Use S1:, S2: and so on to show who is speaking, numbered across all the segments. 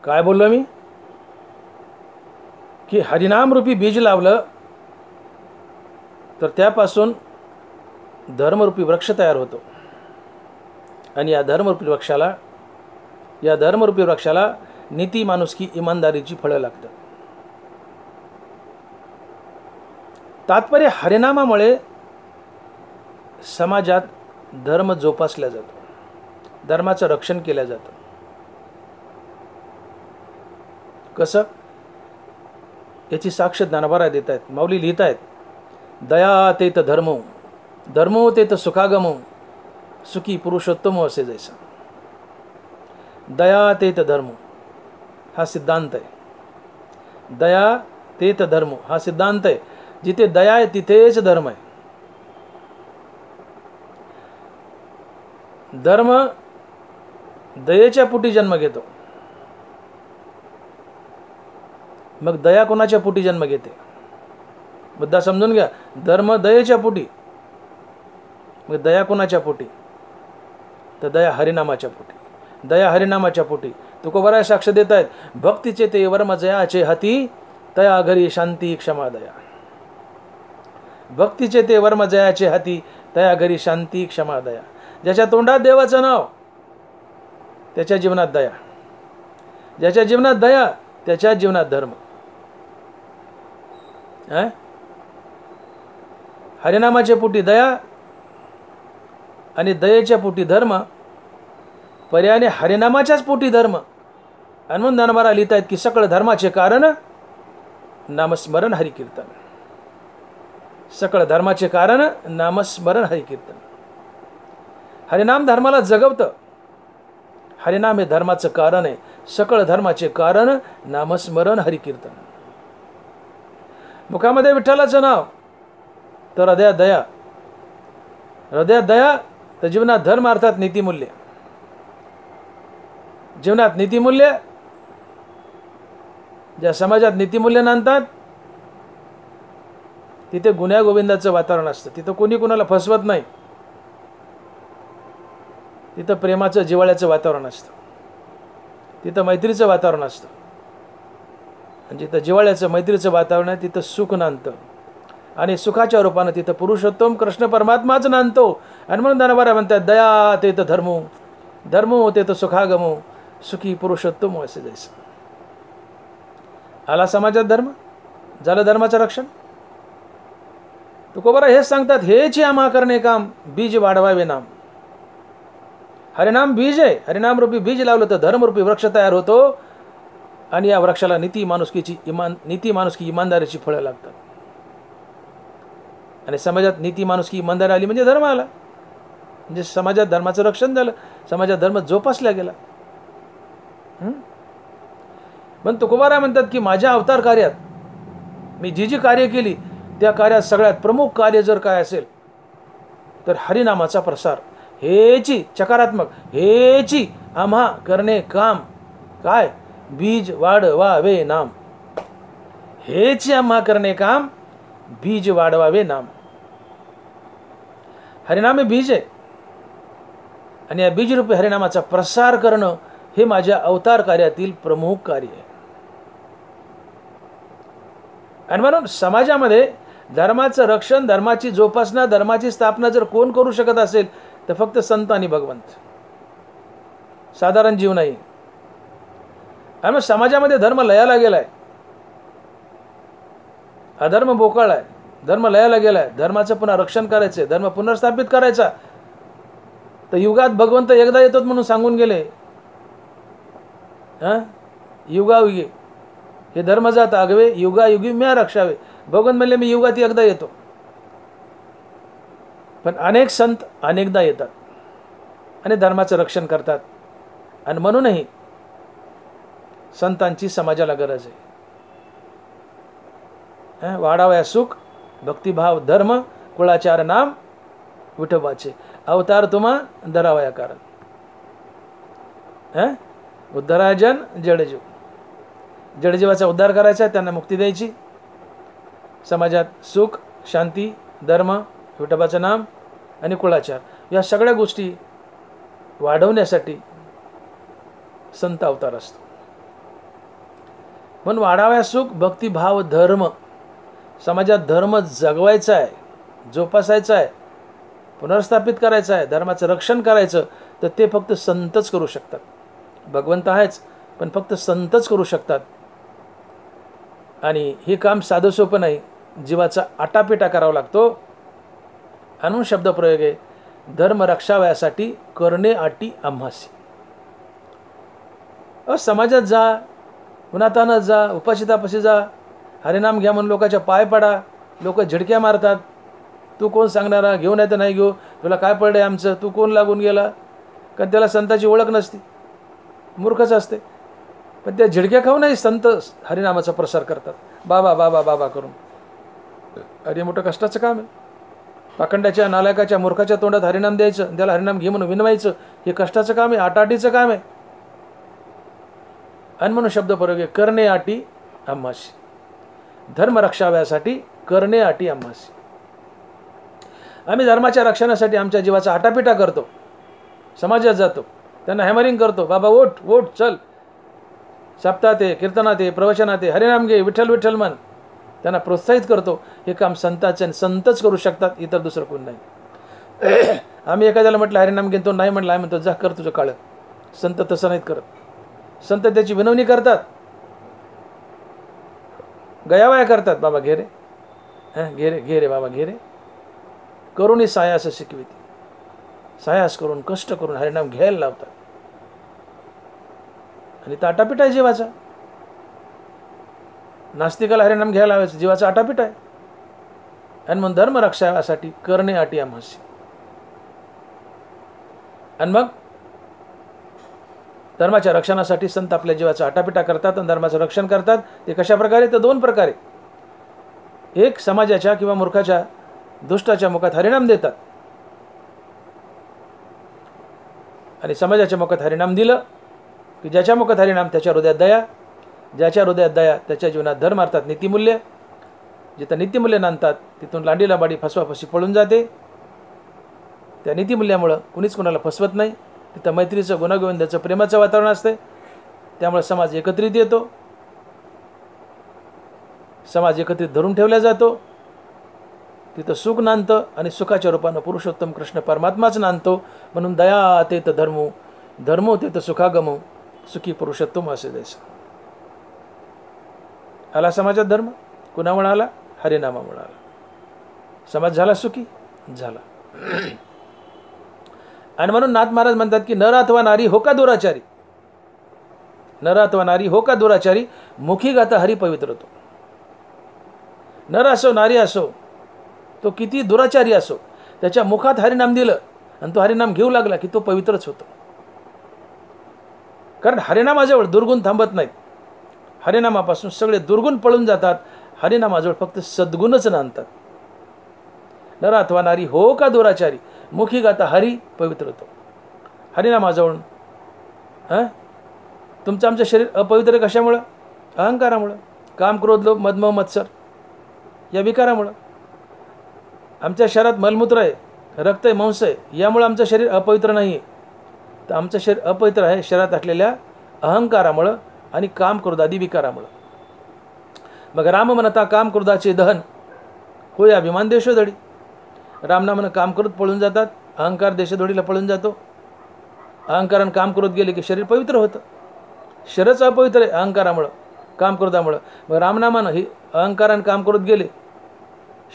S1: काय बोललो मी की हरिनाम रूपी बीज लावलं तर त्यापासून धर्मरूपी वृक्ष तयार होतो आणि या धर्मरूपी वृक्षाला नीती माणुसकी इमानदारीची फळं लागतात. तात्पर्य हरिनामामुळे समाजात धर्म जोपासला जातो, धर्माचं रक्षण केलं जातं. कसं याची साक्ष ज्ञानोबा देत आहेत, माऊली लिहित आहेत. दया तेत धर्मो, धर्मो तेत सुखागमो, सुखी पुरुषोत्तमो असे जैसा. दया तेत धर्मो हा सिद्धांत आहे. दया तेत धर्मो हा सिद्धांत आहे. जिथे दया आहे तिथेच धर्म आहे. धर्म दयेच्या पोटी जन्म घेतो, मग दया कोणाच्या पोटी जन्म घेते? मुद्दा समजून घ्या. धर्म दयेच्या पोटी, मग दया कोणाच्या पोटी? तर दया हरिनामाच्या पोटी. दया हरिनामाच्या पोटी. तुकोबराय साक्ष देत आहेत. भक्तीचे ते वर्म जयाचे हाती, तया घरी शांती क्षमा दया. भक्तीचे ते वर्म जयाचे हाती, तया घरी शांती क्षमा दया. ज्याच्या तोंडात देवाचं नाव त्याच्या जीवनात दया, ज्याच्या जीवनात दया त्याच्या जीवनात धर्म. हरिनामाच्या पोटी दया आणि दयेच्या पोटी धर्म, पर्यायाने हरिनामाच्याच पोटी धर्म. आणि म्हणून ज्ञानोबा लिहित आहेत की सकळ धर्माचे कारण नामस्मरण हरिकीर्तन. सकळ धर्माचे कारण नामस्मरण हरिकीर्तन. हरिनाम धर्माला जगवतं. हरिनाम हे धर्माचं कारण आहे. सकळ धर्माचे कारण नामस्मरण हरिकीर्तन. मुखामध्ये विठ्ठलाचं नाव तर हृदयात दया, हृदयात दया तर जीवनात धर्म अर्थात नीतिमूल्य. जीवनात नीतिमूल्य, ज्या समाजात नीतिमूल्य नांदतात तिथे गुन्ह्या गोविंदाचं वातावरण असतं. तिथं कोणी कोणाला फसवत नाही. तिथं प्रेमाचं जिव्हाळ्याचं वातावरण असतं. तिथं मैत्रीचं वातावरण असतं. आणि जिथं जिव्हाळ्याचं मैत्रीचं वातावरण आहे तिथं सुख नांदतं. आणि सुखाच्या रूपानं तिथं पुरुषोत्तम कृष्ण परमात्माच नांदतो. आणि म्हणून ज्ञानोबा म्हणतात दया तेत धर्मो, धर्मो तेत सुखागमो, सुखी पुरुषोत्तम असे जैसा. आला समाजात धर्म, झालं धर्माचं रक्षण. तुकोबरा हेच सांगतात, हेच आम्हा करणे काम, बीज वाढवावे नाम. हरिनाम बीज आहे. हरिनाम रूपी बीज लावलं तर धर्मरूपी वृक्ष तयार होतो. आणि या वृक्षाला नीती माणुसकी इमानदारीची फळं लागतात. आणि समाजात नीती माणुसकी इमानदारी आली म्हणजे धर्म आला, म्हणजे समाजात धर्माचं रक्षण झालं, समाजात धर्म जोपासला गेला. पण तुकोबारा म्हणतात की माझ्या अवतार कार्यात मी जी जी कार्य केली त्या कार्यात सगळ्यात प्रमुख कार्य जर काय असेल तर हरिनामाचा प्रसार. हेची चकारात्मक, हेची आम्हा करणे काम. काय? बीज वाढवावे नाम. हेची आम्हा करणे काम, बीज वाढवावे नाम. हरिनाम हे बीज आहे. आणि या बीजरूपी हरिनामाचा प्रसार करणं हे माझ्या अवतार कार्यातील प्रमुख कार्य आहे. आणि म्हणून समाजामध्ये धर्माचं रक्षण, धर्माची जोपासना, धर्माची स्थापना जर कोण करू शकत असेल तर फक्त संत आणि भगवंत. साधारण जीव नाही. आणि मग समाजामध्ये धर्म लयाला गेलाय, अधर्म बोकाळलाय, धर्म लयाला गेलाय. धर्माचं पुन्हा रक्षण करायचंय, धर्म पुनर्स्थापित करायचा. तर युगात भगवंत एकदा येतात म्हणून सांगून गेले. युगायुगी हे धर्म जात आगवे, युगायुगी म्या रक्षावे. भगवंत म्हणले मी युगात एकदा येतो. पण अनेक संत अनेकदा येतात आणि धर्माचं रक्षण करतात. आणि म्हणूनही संतांची समाजाला गरज आहे. वाढावया सुख, भक्तिभाव, धर्म, कुळाचार नाम विठोबाचे. अवतार तुम्हा धरावया कारण. उद्धाराजन जडजीव. जडजीवाचा उद्धार करायचा, त्यांना मुक्ती द्यायची. समाजात सुख, शांती, धर्म, विठोबाचं नाम आणि कुळाचार या सगळ्या गोष्टी वाढवण्यासाठी संत अवतार असतो. म्हणून वाढाव्या सुख, भक्तिभाव, धर्म. समाजात धर्म जगवायचा आहे, जोपासायचा आहे, पुनर्स्थापित करायचं आहे, धर्माचं रक्षण करायचं, तर ते फक्त संतच करू शकतात. भगवंत आहेच, पण फक्त संतच करू शकतात. आणि हे काम साधं सोपं नाही, जीवाचा आटापिटा करावा लागतो. म्हणून शब्दप्रयोग आहे, धर्म रक्षावयासाठी करणे आटी आम्हासी. समाजात जा, उन्हातानात जा, उपाशी जा, हरिनाम घ्या म्हणून लोकांच्या पाय पडा. लोक झिडक्या मारतात. तू कोण सांगणारा, घेऊ नाही तर नाही घेऊ, तुला काय पडलंय आमचं, तू कोण लागून गेला. कारण त्याला संताची ओळख नसते, मूर्खच असते. पण त्या झिडक्या खाऊनही संत हरिनामाचा प्रसार करतात, बाबा बाबा बाबा करून. अरे मोठं कष्टाचं काम आहे. पाखंडाच्या, नालायकाच्या, मूर्खाच्या तोंडात हरिनाम द्यायचं, त्याला हरिनाम घे म्हणून विनवायचं, हे कष्टाचं काम आहे, आटाटीचं काम आहे. आणि म्हणून शब्द प्रयोग आहे, करणे आटी आम्हासी. धर्म रक्षाव्यासाठी करणे आटी आम्हासी. आम्ही धर्माच्या रक्षणासाठी आमच्या जीवाचा आटापिटा करतो, समाजात जातो, त्यांना हॅमरिंग करतो, बाबा ओठ ओठ चल, सप्ताहात आहे, कीर्तनात आहे, प्रवचनात आहे, हरिनाम घे, विठ्ठल विठ्ठल मन, त्यांना प्रोत्साहित करतो. हे काम संताचे आणि संतच करू शकतात, इतर दुसरं कोण नाही. आम्ही एखाद्याला म्हटलं हरिनाम घेतो, नाही म्हटलं, आम्ही म्हणतो जा कर तुझं काळं. संत तसं नाहीत करत. संत त्याची विनवणी करतात, गयावया करतात, बाबा घे रे, घे रे, घे रे बाबा घे रे, करूनही सायास शिकविते. सायास करून, कष्ट करून हरिनाम घ्यायला लावतात. आणि तो आटापिटा आहे जीवाचा. नास्तिकाला हरिनाम घ्यायला लावायचं, जीवाचा आटापिटा आहे. आणि मग धर्म रक्षासाठी करणे आटी आम्हासी. आणि मग धर्माच्या रक्षणासाठी संत आपल्या जीवाचा आटापिटा करतात आणि धर्माचं रक्षण करतात. ते कशा प्रकारे, तर दोन प्रकारे. एक, समाजाच्या किंवा मूर्खाच्या, दुष्टाच्या मुखात हरिनाम देतात. आणि समाजाच्या मुखात हरिनाम दिलं की ज्याच्या मुखात हरिनाम त्याच्या हृदयात दया, ज्याच्या हृदयात दया त्याच्या जीवनात धर्म, अर्थात नीतिमूल्य. जिथं नीतिमूल्य नांदतात तिथून लांडीला बाडी, फसवाफसवी पळून जाते. त्या नीतिमूल्यामुळं कुणीच कुणाला फसवत नाही. तिथं मैत्रीचं, गुणागोविंदाचं, प्रेमाचं वातावरण असते. त्यामुळे समाज एकत्रित येतो, समाज एकत्रित धरून ठेवला जातो. तिथं सुख नांदतं आणि सुखाच्या रूपानं पुरुषोत्तम कृष्ण परमात्माच नांदतो. म्हणून दया तेत धर्मो, धर्मो तेत सुखागमो, सुखी पुरुषोत्तम असे द्यायचं. आला समाजात धर्म, कुणामुळे आला? हरिनामामुळे आला. समाज झाला सुखी, झाला. आणि म्हणून नाथ महाराज म्हणतात की नर अथवा नारी हो का दुराचारी, नर अथवा नारी हो का दुराचारी, मुखी गाता हरी पवित्र तो. नर असो नारी असो, तो किती दुराचारी असो, त्याच्या मुखात हरिनाम दिलं आणि तो हरिनाम घेऊ लागला की तो पवित्रच होतो. कारण हरिनामाजवळ दुर्गुण थांबत नाहीत. हरिनामापासून सगळे दुर्गुण पळून जातात. हरिनामाजवळ फक्त सद्गुणच नांदतात. नर अथवा नारी हो का दुराचारी, मुखी गाता हरी पवित्र होतो. हरिनामाजवळ तुमचं आमचं शरीर अपवित्र कशामुळं? अहंकारामुळं, काम, क्रोध, लोभ, मदमोह, मत्सर या विकारामुळं. आमच्या शरीरात मलमूत्र आहे, रक्त आहे, मांस आहे, यामुळे आमचं शरीर अपवित्र नाही आहे. तर आमचं शरीर अपवित्र आहे शरीरात असलेल्या अहंकारामुळं आणि काम, क्रोधादी विकारामुळं. मग राम म्हणता काम क्रोधाचे दहन होय अभिमान देशोधडी. रामनामानं काम क्रोध पळून जातात, अहंकार देशोधडीला पळून जातो. अहंकार आणि काम क्रोध गेले की शरीर पवित्र होतं. शरीरच अपवित्र आहे अहंकारामुळं, काम क्रोधामुळं. मग रामनामानं ही अहंकार आणि काम क्रोध गेले,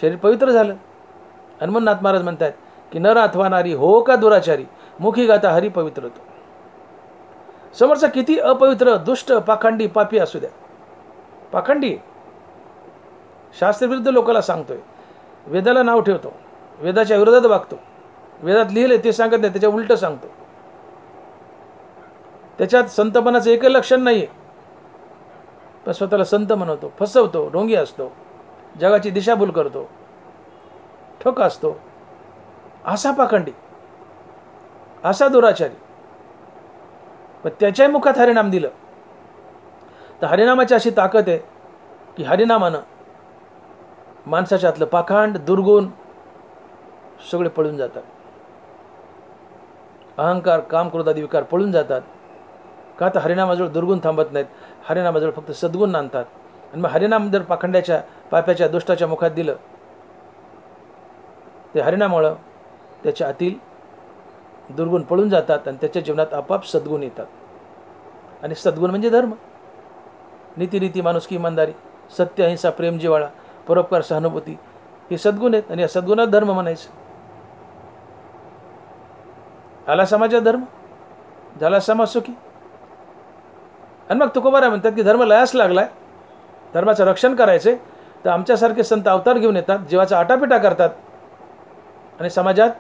S1: शरीर पवित्र झालं. आणि म्हणून नाथ महाराज म्हणतात की नर अथवा नारी हो का दुराचारी, मुखी गाता हरी पवित्र होतो. समोरचा किती अपवित्र, दुष्ट, पाखंडी, पापी असू द्या, पाखंडी शास्त्रविरुद्ध लोकांना सांगतोय, वेदाला नाव ठेवतो, वेदाच्या विरोधात वागतो, वेदात लिहिले ते सांगत नाही, त्याच्या उलट सांगतो. त्याच्यात संतपणाचं एकही लक्षण नाही, पण स्वतःला संत म्हणवतो, फसवतो, ढोंगी असतो, जगाची दिशाभूल करतो, ठोक असतो. असा पाखंडी, असा दुराचारी. पण त्याच्याही मुखात हरिनाम दिलं तर हरिनामाची अशी ताकद आहे की हरिनामानं माणसाच्या आतलं पाखंड, दुर्गुण सगळे पळून जातात. अहंकार, काम, क्रोधादी विकार पळून जातात. का तर हरिनामाजवळ दुर्गुण थांबत नाहीत, हरिनामाजवळ फक्त सद्गुण नांदतात. आणि मग हरिनाम जर पाखंड्याच्या, पाप्याच्या, दुष्टाच्या मुखात दिलं, ते हरिनामामुळं त्याच्या आतील दुर्गुण पळून जातात आणि त्याच्या जीवनात आपोआप सद्गुण येतात. आणि सद्गुण म्हणजे धर्म, नीतिरीती, माणुसकी, इमानदारी, सत्य, अहिंसा, प्रेम, जिव्हाळा, परोपकार, सहानुभूती, हे सद्गुण आहेत. आणि या सद्गुणात धर्म म्हणायचं. आला समाजात धर्म, झाला समाज सुखी. आणि मग तुकोबाराय म्हणतात की धर्म लयास लागलाय, धर्माचं रक्षण करायचे, तर आमच्यासारखे संत अवतार घेऊन येतात, जीवाचा आटापिटा करतात आणि समाजात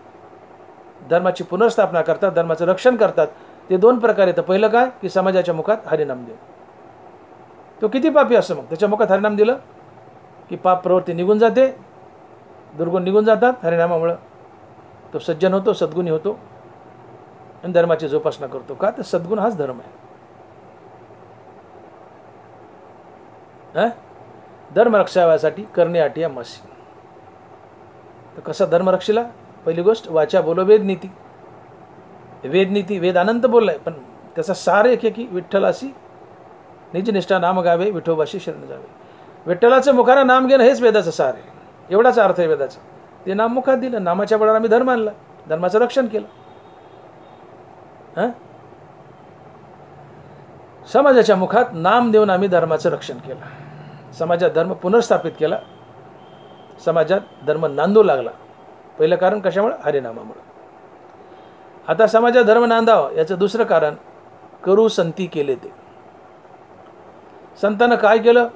S1: धर्माची पुनर्स्थापना करतात, धर्माचं रक्षण करतात. ते दोन प्रकार येतं. पहिलं काय की समाजाच्या मुखात हरिनाम देव. तो किती पापी असं, मग त्याच्या मुखात हरिनाम दिलं की पाप प्रवृत्ती निघून जाते, दुर्गुण निघून जातात. हरिनामामुळं तो सज्जन होतो, सद्गुणी होतो आणि धर्माची जोपासना करतो. का तर सद्गुण हाच धर्म आहे. धर्म रक्षाव्यासाठी करणे आटिया मासी. तर कसा धर्म रक्षिला? पहिली गोष्ट वाचा बोलो वेदनीती. वेदनीती, वेद अनंत बोललाय, पण त्याचा सार एक आहे की विठ्ठलाशी निजनिष्ठा नाम गावे, विठोबाशी शरण जावे. विठ्ठलाचं मुखानं नाम घेणं हेच वेदाचं सार आहे. एवढाच अर्थ आहे वेदाचा. ते नाम मुखात दिलं, नामाच्या बळावर आम्ही धर्म आणला, धर्माचं रक्षण केलं. समाजाच्या मुखात नाम देऊन आम्ही धर्माचं रक्षण केलं, समाजात धर्म पुनर्स्थापित केला, समाजात धर्म नांदू लागला. पहिलं कारण कशामुळे? हरिनामामुळे. आता समाजात धर्म नांदावं याचं दुसरं कारण करू संती केले. ते संतानं काय केलं?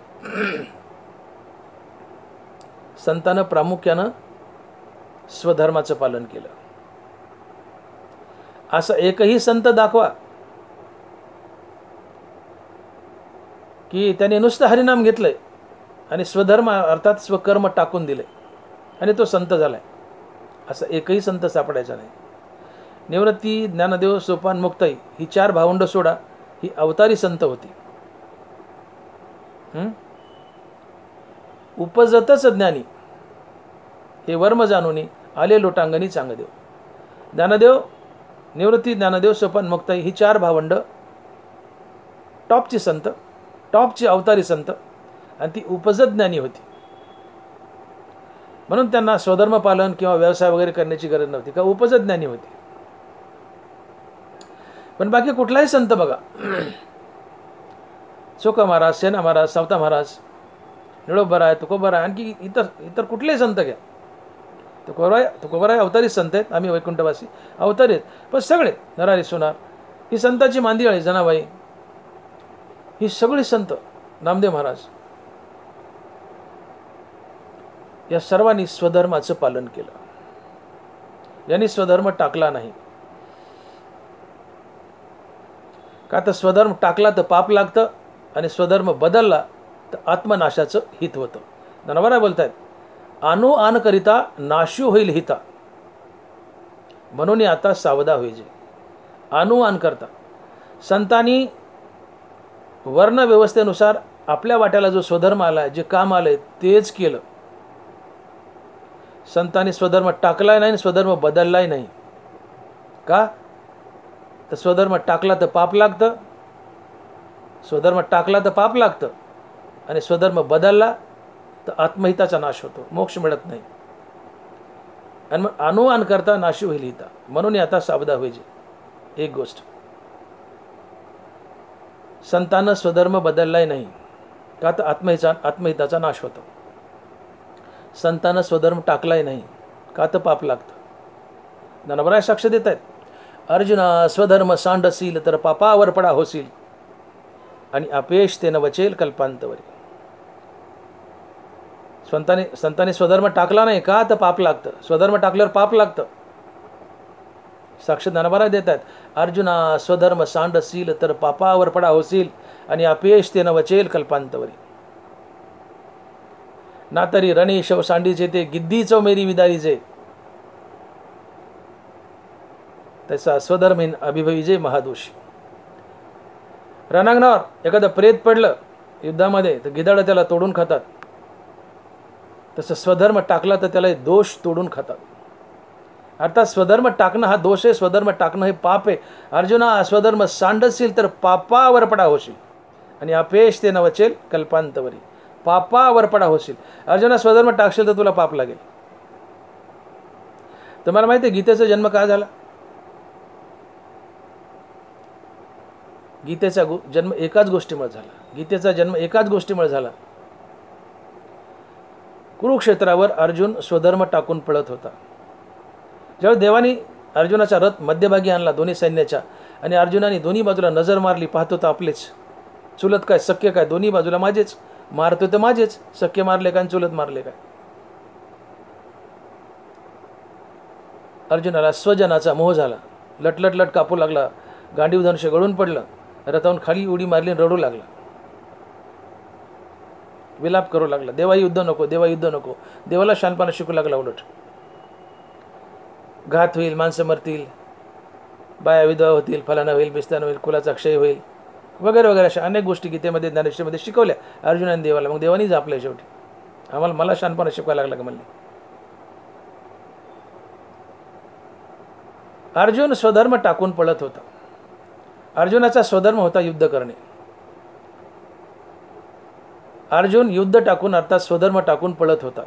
S1: संतानं प्रामुख्यानं स्वधर्माचं पालन केलं. असं एकही संत दाखवा की त्याने नुसतं हरिनाम घेतलंय आणि स्वधर्म अर्थात स्वकर्म टाकून दिले आणि तो संत झालाय, असं एकही संत सापडायचा नाही. निवृत्ती, ज्ञानदेव, सोपान, मुक्ताई ही चार भावंड सोडा, ही अवतारी संत होती. उपजतच ज्ञानी हे वर्म जाणून आले लोटांगणी चांगदेव. ज्ञानदेव, निवृत्ती, ज्ञानदेव, सोपान, मुक्ताई ही चार भावंड टॉपची संत, टॉपची अवतारी संत, आणि ती उपजत ज्ञानी होती. म्हणून त्यांना स्वधर्म पालन किंवा व्यवसाय वगैरे करण्याची गरज नव्हती, का उपजत ज्ञानी होती. पण बाकी कुठलाही संत बघा, चोका महाराज, सेना महाराज, सावता महाराज, निळोबराय, तुकोबाराय, आणखी इतर कुठलेही संत घ्या, तुकोबाराय अवतारी संत आहेत, आम्ही वैकुंठवासी अवतारी आहेत, पण सगळे नरारी सोनार, ही संतांची मांदियाळी, जनाबाई, ही सगळी संत, नामदेव महाराज, या सर्वांनी स्वधर्माचं पालन केलं. यांनी स्वधर्म टाकला नाही. का तर स्वधर्म टाकला तर पाप लागतं आणि स्वधर्म बदलला तर आत्मनाशाचं हित होतं. नरवरा बोलतायत, आणू आन करिता नाशू होईल हिता, म्हणून आता सावधा होईजे. आणू आन करता संतांनी वर्ण व्यवस्थेनुसार आपल्या वाट्याला जो स्वधर्म आलाय, जे काम आलंय तेच केलं. संतांनी स्वधर्म टाकलाय नाही, स्वधर्म बदललाय नाही. का तर स्वधर्म टाकला तर पाप लागतं, स्वधर्म टाकला तर पाप लागतं, आणि स्वधर्म बदलला तर आत्महिताचा नाश होतो, मोक्ष मिळत नाही. आणि मग अनुमान करता नाशी होईल हिता, म्हणून आता सावधा होईजे. एक गोष्ट, संतानं स्वधर्म बदललाय नाही, का तर आत्महिताचा नाश होतो. संतानं स्वधर्म टाकलाय नाही, का तर पाप लागतं. ज्ञानोबराय साक्ष देत आहेत, अर्जुना स्वधर्म सांडसील तर पापावर पडा होसील, आणि अपयश तेनं वचेल कल्पांतवरी. संतांनी स्वधर्म टाकला नाही, का तर पाप लागतं. स्वधर्म टाकल्यावर पाप लागतं. साक्ष ज्ञानोबराय देत आहेत, अर्जुना स्वधर्म सांडसील तर पापावर पडा होसील, आणि अपयश तेनं वचेल कल्पांतवरी. ना तरी रणी शव सांडीचे ते गिद्दी चौमेरी विदारीचे, त्याचा स्वधर्मीन अभिभवीजे महादोषी. रणांगणावर एखादं प्रेत पडलं युद्धामध्ये तर गिधाडं त्याला तोडून खातात, तसं स्वधर्म टाकला तर त्याला दोष तोडून खातात. अर्थात स्वधर्म टाकणं हा दोष आहे, स्वधर्म टाकणं हे पाप आहे. अर्जुना स्वधर्म सांडशील तर पापावर पडा होशील आणि अपयश ते नवचेल कल्पांतवरी. पापावर पडा होशील. अर्जुना स्वधर्म टाकशील तर तुला पाप लागेल. तुम्हाला माहिती आहे गीतेचा जन्म का झाला? गीतेचा जन्म एकाच गोष्टीमुळे झाला. गीतेचा जन्म एकाच गोष्टीमुळे झाला. कुरुक्षेत्रावर अर्जुन स्वधर्म टाकून पळत होता. जेव्हा देवानी अर्जुनाचा रथ मध्यभागी आणला दोन्ही सैन्याच्या आणि अर्जुनाने दोन्ही बाजूला नजर मारली, पाहत होता आपलेच चुलत काय सख्य काय दोन्ही बाजूला माझेच, मारतो तर माझेच, सख्य मारले काय चुलत मारले काय. अर्जुनाला स्वजनाचा मोह झाला. लटलट कापू लागला. गांडीव धनुष्य गळून पडलं. रथावरून खाली उडी मारली, रडू लागला, विलाप करू लागला. देवा युद्ध नको, देवा युद्ध नको. देवाला शानपणा शिकू लागला. उलट घात होईल, माणसं मरतील, बाया विधवा होतील, फलाना होईल, बिस्तान होईल, कुलाचा क्षय होईल, वगैरे वगैरे अशा अनेक गोष्टी गीतेमध्ये ज्ञानेश्वरीमध्ये शिकवल्या अर्जुनाने देवाला. मग देवानीच आपल्या शेवटी मला शानपणा शिकवायला लागला का म्हणले. अर्जुन स्वधर्म टाकून पळत होता. अर्जुनाचा स्वधर्म होता युद्ध करणे. अर्जुन युद्ध टाकून अर्थात स्वधर्म टाकून पळत होता.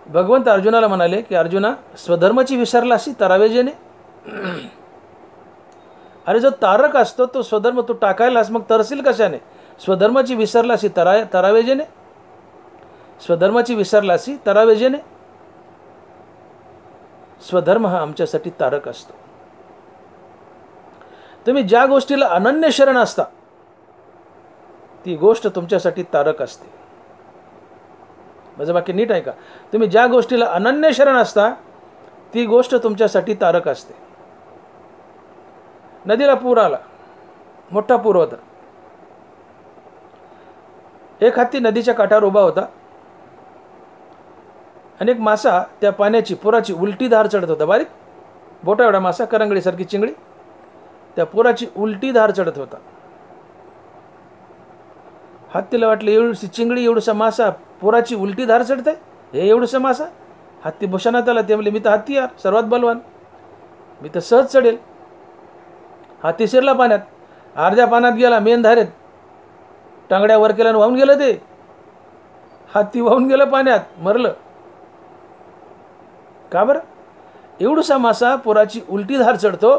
S1: भगवंत अर्जुनाला म्हणाले की अर्जुना स्वधर्माची विसरला अशी तरावेजेने. अरे जो तारक असतो तो स्वधर्म तू टाकायलास मग तरसील कशाने? स्वधर्माची विसरला अशी तरावेजेने. स्वधर्माची विसरला अशी तरावेजेने. स्वधर्म हा आमच्यासाठी तारक असतो. तुम्ही ज्या गोष्टीला अनन्य शरण असता ती गोष्ट तुमच्यासाठी तारक असते. माझं वाक्य नीट आहे का? तुम्ही ज्या गोष्टीला अनन्य शरण असता ती गोष्ट तुमच्यासाठी तारक असते. नदीला पूर आला, मोठा पूर होता. एक हत्ती नदीच्या काठावर उभा होता आणि एक मासा त्या पाण्याची पुराची उलटी धार चढत होता. बारीक बोटा एवढा मासा, करंगडीसारखी चिंगडी, त्या पुराची उलटी धार चढत होता. हत्तीला वाटलं एवढीशी चिंगडी, एवढूसा मासा, पुराची उलटी धार चढते, हे एवढूसा मासा. हत्ती भूषणात आला. ते म्हणले मी तर हत्ती यार, सर्वात बलवान, मी तर सहज चढेल. हत्ती शिरला पाण्यात, अर्ध्या पाण्यात गेला, मेन धारेत टांगड्या वर केल्यानं वाहून गेलं. ते हत्ती वाहून गेलं पाण्यात, मरलं. का बरं? एवढूसा मासा पुराची उलटी धार चढतो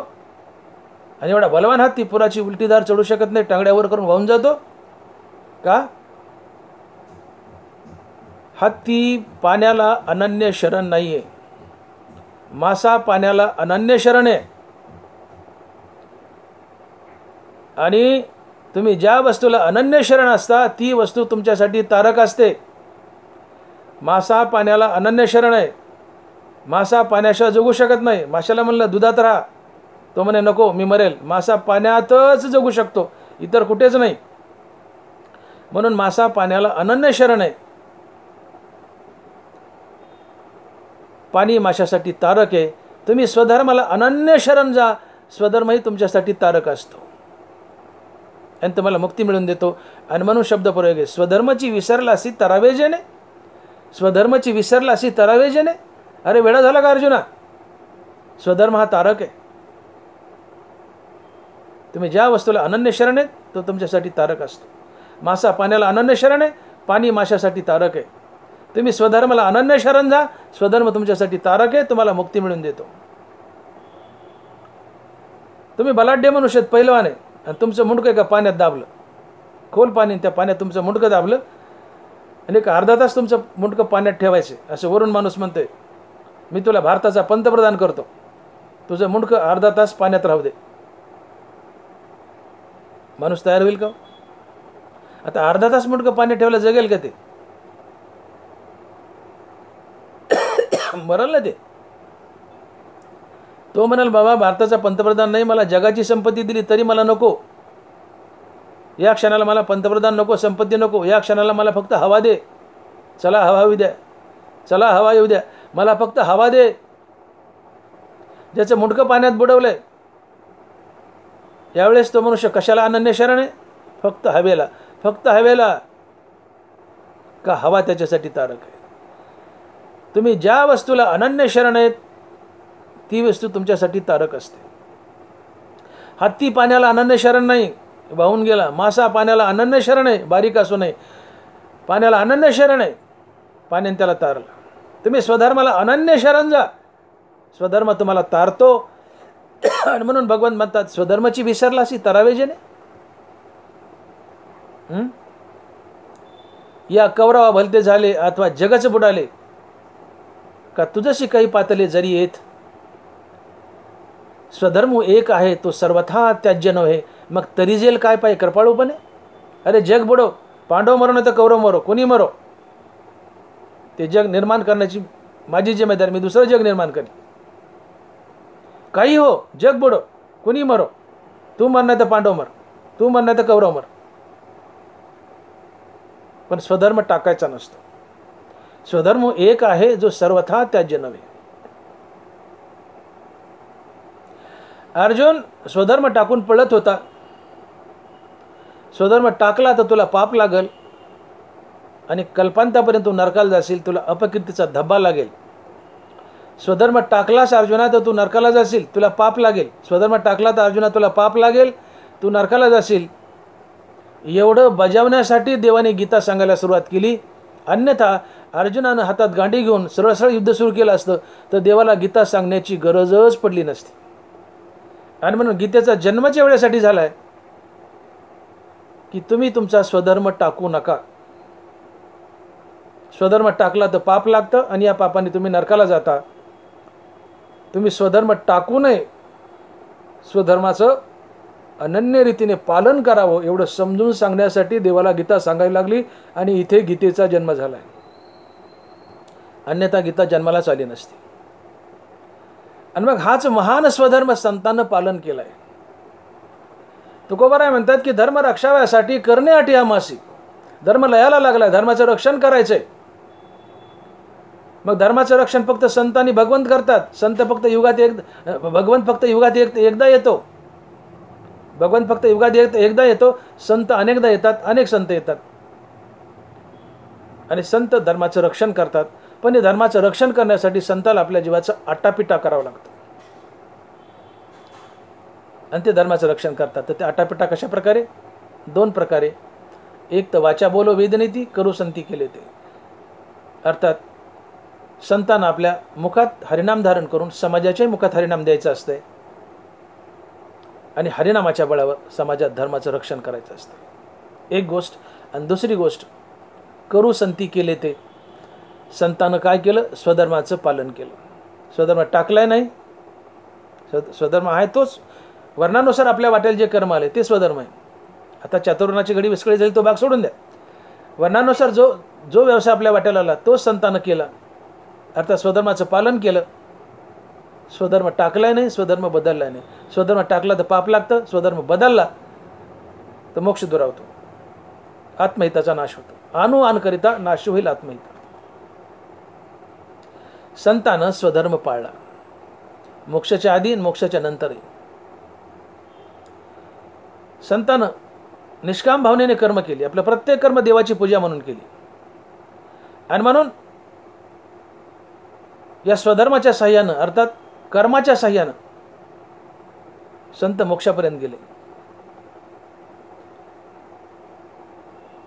S1: आणि एवढा बलवान हत्ती पुराची उलटी धार चढू शकत नाही, टांगड्यावर करून वाहून जातो. का? हत्ती पाण्याला अनन्य शरण नाहीये, मासा पाण्याला अनन्य शरण आहे. आणि तुम्ही ज्या वस्तूला अनन्य शरण असता ती वस्तू तुमच्यासाठी तारक असते. मासा पाण्याला अनन्य शरण आहे. मासा पाण्याशिवाय जगू शकत नाही. माशाला म्हणलं दुधात राहा, तो म्हणे नको मी मरेल. मासा पाण्यातच जगू शकतो, इतर कुठेच नाही. म्हणून मासा पाण्याला अनन्य शरण आहे. पाणी माशासाठी तारक आहे. तुम्ही स्वधर्माला अनन्य शरण जा, स्वधर्मही तुमच्यासाठी तारक असतो आणि तुम्हाला मुक्ती मिळून देतो. आणि म्हणून शब्द प्रयोग आहे, स्वधर्माची विसरला अशी तरावेजेने. स्वधर्माची विसरला अशी तरावेजेने. अरे वेळा झाला का अर्जुना? स्वधर्म हा तारक आहे. तुम्ही ज्या वस्तूला अनन्य शरण आहे तो तुमच्यासाठी तारक असतो. मासा पाण्याला अनन्य शरण आहे, पाणी माशासाठी तारक आहे. तुम्ही स्वधर्माला अनन्य शरण जा, स्वधर्म तुमच्यासाठी तारक आहे, तुम्हाला मुक्ती मिळून देतो. तुम्ही बलाढ्य मनुष्य पहिलवान आहे आणि तुमचं मुंडकं एका पाण्यात दाबलं, खोल पाणी, त्या पाण्यात तुमचं मुंडकं दाबलं आणि एक अर्धा तास तुमचं मुंडकं पाण्यात ठेवायचे. असं वरून माणूस म्हणतोय मी तुला भारताचा पंतप्रधान करतो, तुझं मुंडकं अर्धा तास पाण्यात राहू दे. माणूस तयार होईल का? आता अर्धा तास मुंडकं पाण्यात ठेवलं जगेल का? ते मरल ना. ते तो म्हणाल बाबा भारताचा पंतप्रधान नाही, मला जगाची संपत्ती दिली तरी मला नको. या क्षणाला मला पंतप्रधान नको, संपत्ती नको. या क्षणाला मला फक्त हवा दे. चला हवा येऊ द्या, चला हवा येऊ द्या, मला फक्त हवा दे. ज्याचं मुंडकं पाण्यात बुडवलंय यावेळेस तो मनुष्य कशाला अनन्य शरण आहे? फक्त हवेला. फक्त हवेला. का हवा त्याच्यासाठी तारक आहे. तुम्ही ज्या वस्तूला अनन्य शरण आहेत ती वस्तू तुमच्यासाठी तारक असते. हत्ती पाण्याला अनन्य शरण नाही, वाहून गेला. मासा पाण्याला अनन्य शरण आहे, बारीक असू नये, पाण्याला अनन्य शरण आहे, पाण्याने त्याला तारलं. तुम्ही स्वधर्माला अनन्य शरण जा, स्वधर्म तुम्हाला तारतो. आणि म्हणून भगवान म्हणतात स्वधर्माची विसरलासी तरावे जेणे. या कौरवा भलते झाले अथवा जगच बुडाले का तुझशी काही पातले जरी येत. स्वधर्म एक आहे तो सर्वथा त्याज्य नव्हे, मग तरी जेल काय पाय कृपाळूपणे. अरे जग बुडो, पांडव मरो नाही तर कौरव मरो, कोणी मरो, ते जग निर्माण करण्याची माझी जिम्मेदारी, मी दुसरं जग निर्माण करेन. काही हो, जग बुडो, कोणी मरो, तू मर नाही तर पांडव मर, तू मर नाही तर कौरव मर, पण स्वधर्म टाकायचा नसतो. स्वधर्म एक आहे जो सर्वथा त्याज्य नव्हे. अर्जुन स्वधर्म टाकून पळत होता. स्वधर्म टाकला तर तुला पाप लागल आणि कल्पांतापर्यंत तू नरकाला जाशील, तुला अपकीर्तीचा धब्बा लागेल. स्वधर्म टाकलास अर्जुना तर तू नरकाला जाशील, तुला पाप लागेल. स्वधर्म टाकला तर अर्जुना तुला पाप लागेल, तू नरकाला जाशील. एवढं बजावण्यासाठी देवाने गीता सांगायला सुरुवात केली. अन्यथा अर्जुनानं हातात गांडी घेऊन सरळ सरळ युद्ध सुरू केलं असतं तर देवाला गीता सांगण्याची गरजच पडली नसती. आणि म्हणून गीतेचा जन्मच एवढ्यासाठी झालाय की तुम्ही तुमचा स्वधर्म टाकू नका. स्वधर्म टाकला तर पाप लागतं आणि या पापाने तुम्ही नरकाला जाता. तुम्ही स्वधर्म टाकू नये, स्वधर्माचं अनन्य रीतीने पालन करावं एवढं समजून सांगण्यासाठी देवाला गीता सांगायला लागली आणि इथे गीतेचा जन्म झालाय. अन्यथा गीता जन्मालाच आली नसती. आणि मग हाच महान स्वधर्म संतांनं पालन केलाय. तुकोबाराय म्हणतात की धर्म रक्षाव्यासाठी करणे अटी आमासी. धर्म लयाला लागलाय, धर्माचं रक्षण करायचंय. मग धर्माचं रक्षण फक्त संतांनी भगवंत करतात. संत फक्त युगात भगवंत फक्त युगात एकदा येतो. भगवंत फक्त युगात एकदा येतो. संत अनेकदा येतात, अनेक संत येतात आणि संत धर्माचं रक्षण करतात. पण हे धर्माचं रक्षण करण्यासाठी संताला आपल्या जीवाचा आटापिटा करावा लागतो आणि ते धर्माचं रक्षण करतात. तर ते आटापिटा कशा प्रकारे? दोन प्रकारे. एक तर वाचा बोलो वेदनीती, करू संती केले ते. अर्थात संतांना आपल्या मुखात हरिनाम धारण करून समाजाच्याही मुखात हरिनाम द्यायचं असतंय आणि हरिनामाच्या बळावर समाजात धर्माचं रक्षण करायचं असतं, एक गोष्ट. आणि दुसरी गोष्ट, करू संती केले ते. संतानं काय केलं? स्वधर्माचं पालन केलं. स्वधर्म टाकलाय नाही. स्वधर्म आहे तोच. वर्णानुसार आपल्या वाटेल जे कर्म आले ते स्वधर्म आहे. आता चातुर्वर्णाची घडी विस्कळी झाली तो भाग सोडून द्या. वर्णानुसार जो व्यवसाय आपल्या वाटेला आला तोच संतानं केला, अर्थात स्वधर्माचं पालन केलं. स्वधर्म टाकलाय नाही, स्वधर्म बदललाय नाही. स्वधर्म टाकला तर पाप लागतं, स्वधर्म बदलला तर मोक्ष दुरावतो, आत्महिताचा नाश होतो. अनुआनकरिता नाश होईल आत्महिता. संतानं स्वधर्म पाळला, मोक्षाच्या आधी आणि मोक्षाच्या नंतरही. संतानं निष्काम भावनेने कर्म केली. आपलं प्रत्येक कर्म देवाची पूजा म्हणून केली. आणि म्हणून या स्वधर्माच्या साह्यानं, अर्थात कर्माच्या साह्यानं संत मोक्षापर्यंत गेले.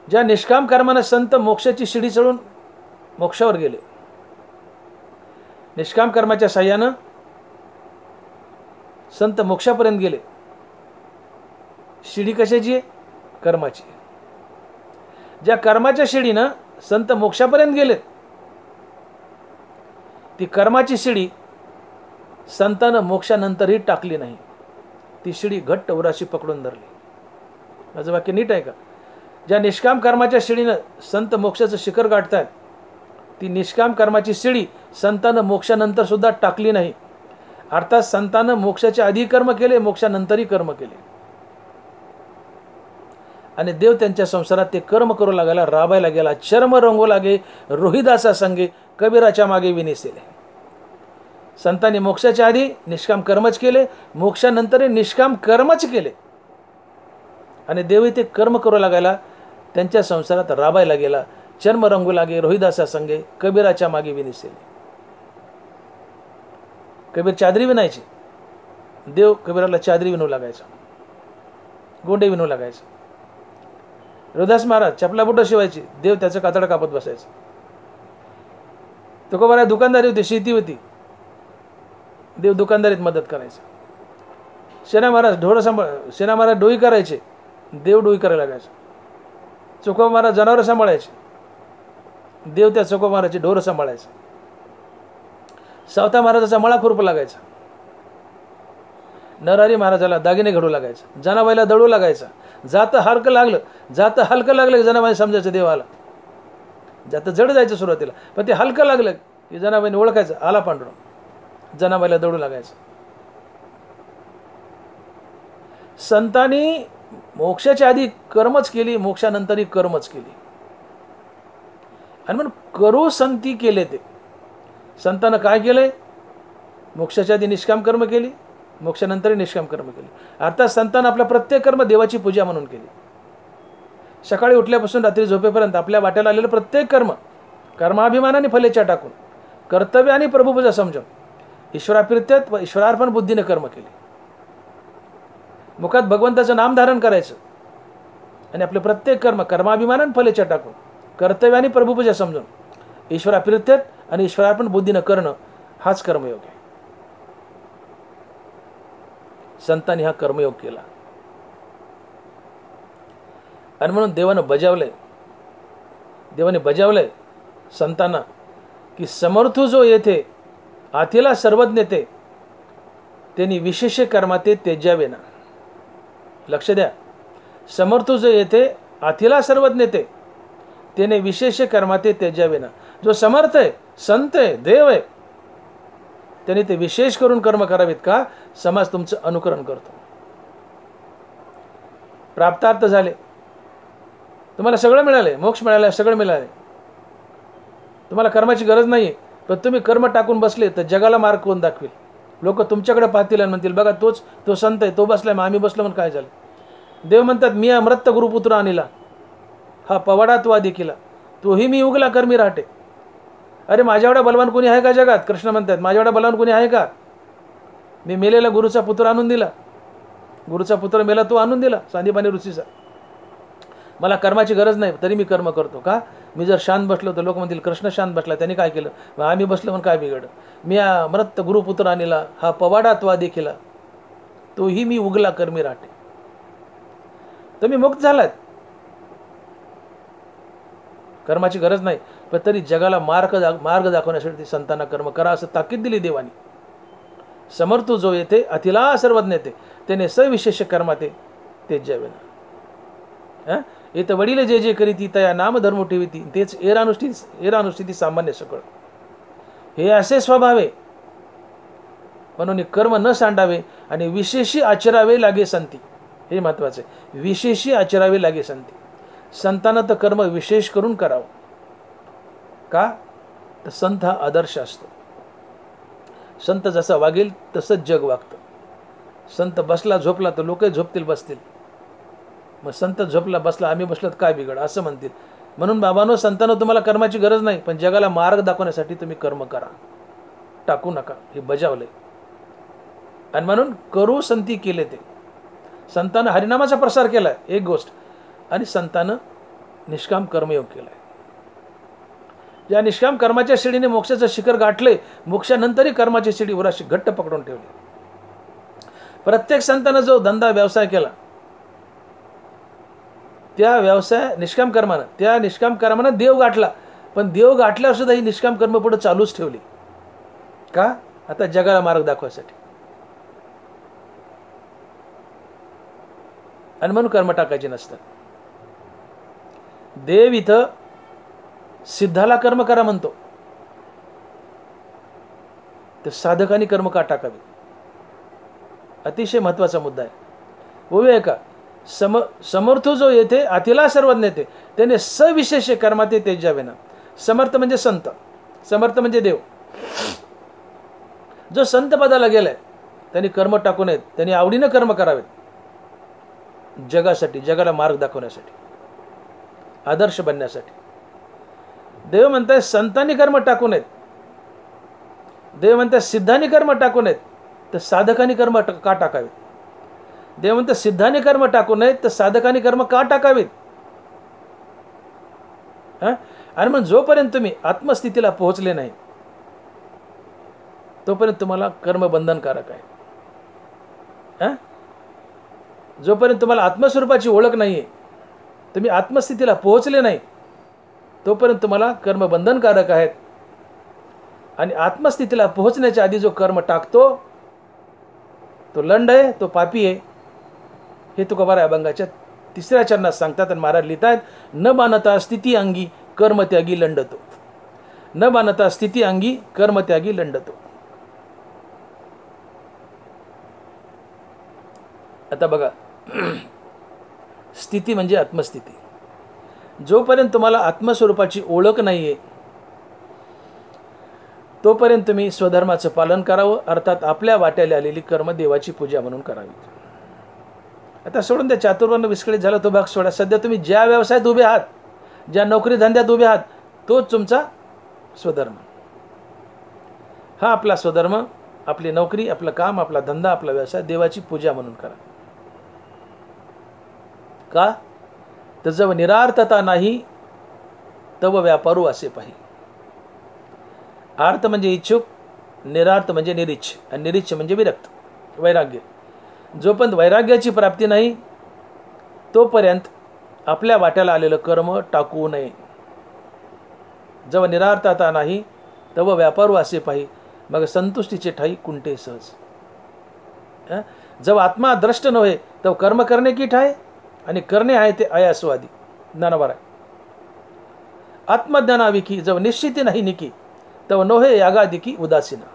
S1: ज्या निष्काम कर्मानं संत मोक्षाची शिडी चढून मोक्षावर गेले. निष्काम कर्माच्या साह्यानं संत मोक्षापर्यंत गेले. शिडी कशाची आहे? कर्माची. ज्या कर्माच्या शिडीनं संत मोक्षापर्यंत गेलेत ती कर्माची शिडी संतानं मोक्षानंतरही टाकली नाही. ती शिडी घट्ट उराशी पकडून धरली. माझं वाक्य नीट आहे का? ज्या निष्काम कर्माच्या शिडीनं संत मोक्षाचं शिखर गाठतात ती निष्काम कर्माची शिडी संतानं मोक्षानंतर सुद्धा टाकली नाही. अर्थात संतानं मोक्षाच्या आधी कर्म केले, मोक्षानंतरही कर्म केले आणि देव त्यांच्या संसारात ते कर्म करू लागायला, राबायला गेला. चर्म रंगू लागे रोहिदासा संगे, कबीराच्या मागे विनिसेले. संतांनी मोक्षाच्या आधी निष्काम कर्मच केले, मोक्षानंतरही निष्काम कर्मच केले आणि देवही ते कर्म करू लागायला, त्यांच्या संसारात राबायला गेला. चर्म रंगू लागे रोहिदासा संगे, कबीराच्या मागे विनिसेले. कबीर चादरी विणायचे, देव कबीराला चादरी विणू लागायचा, गोंडे विणू लागायचा. रोदास महाराज चपला बुटं शिवायची, देव त्याचं कातडं कापत बसायचं. तुकोबा दुकानदारी होती, शेती होती, देव दुकानदारीत मदत करायचा. सेना महाराज डोई करायचे, देव डोई करायला लागायचा. चोकोबा महाराज जनावरं सांभाळायचे, देव त्या चोकोबा महाराजची ढोरं सांभाळायचं. सावता महाराजाचा मळा खुरप लागायचा. नरहरी महाराजाला दागिने घडू लागायचं, जनाबाईला दळू लागायचा. जातं हलकं लागलं की जनाबाई समजायचं देवाला. जातं जड जायचं सुरुवातीला, पण ते हलकं लागलं की जनाबाईने ओळखायचं, आला पांडुरंग. जनाबाईला दळू लागायचं. संतांनी मोक्षाच्या आधी कर्मच केली, मोक्षानंतरही कर्मच केली. आणि म्हणून करू संती केले. ते संतांना काय केलंय? मोक्षाच्या आधी निष्काम कर्म केली, मोक्षानंतरही निष्काम कर्म केली. अर्थात संतांना आपलं प्रत्येक कर्म देवाची पूजा म्हणून केली. सकाळी उठल्यापासून रात्री झोपेपर्यंत आपल्या वाट्याला आलेलं प्रत्येक कर्म कर्माभिमानाने फलेच्या टाकून, कर्तव्य आणि प्रभुपूजा समजून, ईश्वराप्रित्यत व ईश्वरार्पण बुद्धीने कर्म केली. मुखात भगवंताचं नाम धारण करायचं आणि आपले प्रत्येक कर्म कर्माभिमानाने फलेच्या टाकून, कर्तव्य आणि प्रभुपूजा समजून, ईश्वराप्रित्यत आणि ईश्वरार्पण बुद्धीनं करणं, हाच कर्मयोग आहे. संतांनी हा कर्मयोग केला. आणि म्हणून देवाने बजावलंय संतांना की समर्थू जो येथे आथीला सर्वज्ञ ते, त्यांनी विशेष कर्मा ते त्यजावे ना. लक्ष द्या, समर्थू जो येथे आथीला सर्वज्ञ ते, त्याने विशेष कर्मा ते त्यजावे ना. जो समर्थ आहे, संत आहे, देव आहे, त्याने ते विशेष करून कर्म करावेत. का? समाज तुमचं अनुकरण करतो. प्राप्तार्थ झाले, तुम्हाला सगळं मिळाले, मोक्ष मिळाले, सगळं मिळाले, तुम्हाला कर्माची गरज नाही. पण तुम्ही कर्म टाकून बसले तर जगाला मार्ग कोण दाखवेल? लोक तुमच्याकडे पाहतील आणि म्हणतील, बघा तो संत आहे, तो बसलाय, मग आम्ही बसलो म्हणून काय झालं? देव म्हणतात, मी अमृत गुरुपुत्र आणला, हा पवाडा तू आधी केला, तोही मी उगला कर्मी राहते. अरे माझ्या एवढा बलवान कोणी आहे का जगात? कृष्ण म्हणतात, माझ्या एवढा बलवान कोणी आहे का? मी मेलेला गुरुचा पुत्र आणून दिला, गुरुचा पुत्र मेला तो आणून दिला, सांदीपानी ऋषीचा. मला कर्माची गरज नाही, तरी मी कर्म करतो. का? मी जर शांत बसलो तर लोक म्हणतील, कृष्ण शांत बसला, त्यांनी काय केलं? मग आम्ही बसलो म्हणून काय बिघडलं? मी अमृत गुरुपुत्र आणला, हा पवाडा तो आधी केला, तोही मी उगला कर्मी राहते. तुम्ही मुक्त झालात, कर्माची गरज नाही, पण तरी जगाला मार्ग दाखवण्यासाठी संतांना कर्म करा असं ताकीद दिली देवानी. समर्थू जो येते अतिला सर्वज्ञ ते, त्याने सविशेष कर्मा ते त्यजावे ना. इथं वडील जे जे करीती तया नाम धर्म ठेवीती, तेच एरानुष्ठिती सामान्य सकळ. हे असे स्वभाव आहे, म्हणून कर्म न सांडावे आणि विशेषी आचरावे लागे संती. हे महत्वाचे, विशेषी आचरावे लागे संती. संतांना तर कर्म विशेष करून करावं. का? तर संत हा आदर्श असतो. संत जसा वागेल तसंच जग वागतं. संत बसला झोपला तर लोकही झोपतील बसतील. मग संत झोपला बसला, आम्ही बसलो तर काय बिघड असं म्हणतील. म्हणून बाबांनो, संतांना तुम्हाला कर्माची गरज नाही, पण जगाला मार्ग दाखवण्यासाठी तुम्ही कर्म करा, टाकू नका. हे बजावलंय. आणि म्हणून करू संती केले. ते संतानं हरिनामाचा प्रसार केलाय एक गोष्ट, आणि संतानं निष्काम कर्मयोग केलाय. ज्या निष्काम कर्माच्या शिडीने मोक्षाचं शिखर गाठले, मोक्षानंतरही कर्माची शिडी उराशी घट्ट पकडून ठेवली. प्रत्येक संतानं जो धंदा व्यवसाय केला, त्या व्यवसाय निष्काम कर्मानं देव गाठला. पण देव गाठल्यावर सुद्धा ही निष्काम कर्म पुढे चालूच ठेवली. का? आता जगाला मार्ग दाखवायसाठी. आणि म्हणून कर्म टाकायचे नसतात. देव इथं सिद्धाला कर्म करा म्हणतो, तर साधकांनी कर्म का टाकावे? अतिशय महत्वाचा मुद्दा आहे. होऊया का? समर्थ जो येथे अतिला सर्वज्ञ ते, त्याने सविशेष कर्मा ते त्यजावे ना. समर्थ म्हणजे संत, समर्थ म्हणजे देव. जो संत पदाला गेलाय त्यांनी कर्म टाकू नयेत, त्यांनी आवडीनं कर्म करावेत, जगासाठी, जगाला मार्ग दाखवण्यासाठी, आदर्श बनण्यासाठी. देव म्हणताय संतांनी कर्म टाकू नयेत, देव म्हणतात सिद्धांनी कर्म टाकू नयेत तर साधकांनी कर्म का टाकावेत. देव म्हणतात सिद्धांनी कर्म टाकू नयेत तर साधकांनी कर्म का टाकावेत. आणि मग जोपर्यंत तुम्ही आत्मस्थितीला पोहोचले नाही तोपर्यंत तुम्हाला कर्म बंधनकारक आहे. जोपर्यंत तुम्हाला आत्मस्वरूपाची ओळख नाही आहे, तुम्ही आत्मस्थितीला पोहोचले नाही तोपर्यंत तुम्हाला कर्म बंधनकारक आहेत. आणि आत्मस्थितीला पोहोचण्याच्या आधी जो कर्म टाकतो तो लंड आहे, तो पापी आहे. हे तुकोबाराय अभंगाच्या 3ऱ्या चरणात सांगतात. आणि महाराज लिहितायत न मानता स्थिती अंगी कर्मत्यागी लंडतो. न मानता स्थिती अंगी कर्मत्यागी लंडतो. आता बघा, स्थिती म्हणजे आत्मस्थिती. जोपर्यंत तुम्हाला आत्मस्वरूपाची ओळख नाही आहे तोपर्यंत तुम्ही स्वधर्माचं पालन करावं, अर्थात आपल्या वाट्याला आलेली कर्म देवाची पूजा म्हणून करावी. आता सोडून त्या चातुर्वर्ण विस्कळीत झाला तो भाग सोडा. सध्या तुम्ही ज्या व्यवसायात उभे आहात, ज्या नोकरी धंद्यात उभे आहात, तोच तुमचा स्वधर्म. हा आपला स्वधर्म, आपली नोकरी, आपलं काम, आपला धंदा, आपला व्यवसाय देवाची पूजा म्हणून करा. का तर जव निरार्थता नाही तव व्यापारू असे पाहि. आर्थ म्हणजे इच्छुक, निरार्थ म्हणजे निरीच्छ, आणि निरीच्छ म्हणजे विरक्त, वैराग्य. जोपर्यंत वैराग्याची प्राप्ती नाही तोपर्यंत आपल्या वाट्याला आलेलं कर्म टाकू नये. जेव्हा निरार्थता नाही तेव्हा व्यापारू असे पाहि, मग संतुष्टीचे ठाई कुंटे सहज. जेव्हा आत्मा द्रष्ट नव्हे तेव्हा कर्म करणे की ठाय, आणि करणे आहे ते अयास्वादी. ज्ञानवर आहे. आत्मज्ञानाविकी जेव्हा निश्चिती नाही निकी तेव्हा नोहे यागादिकी उदासीना.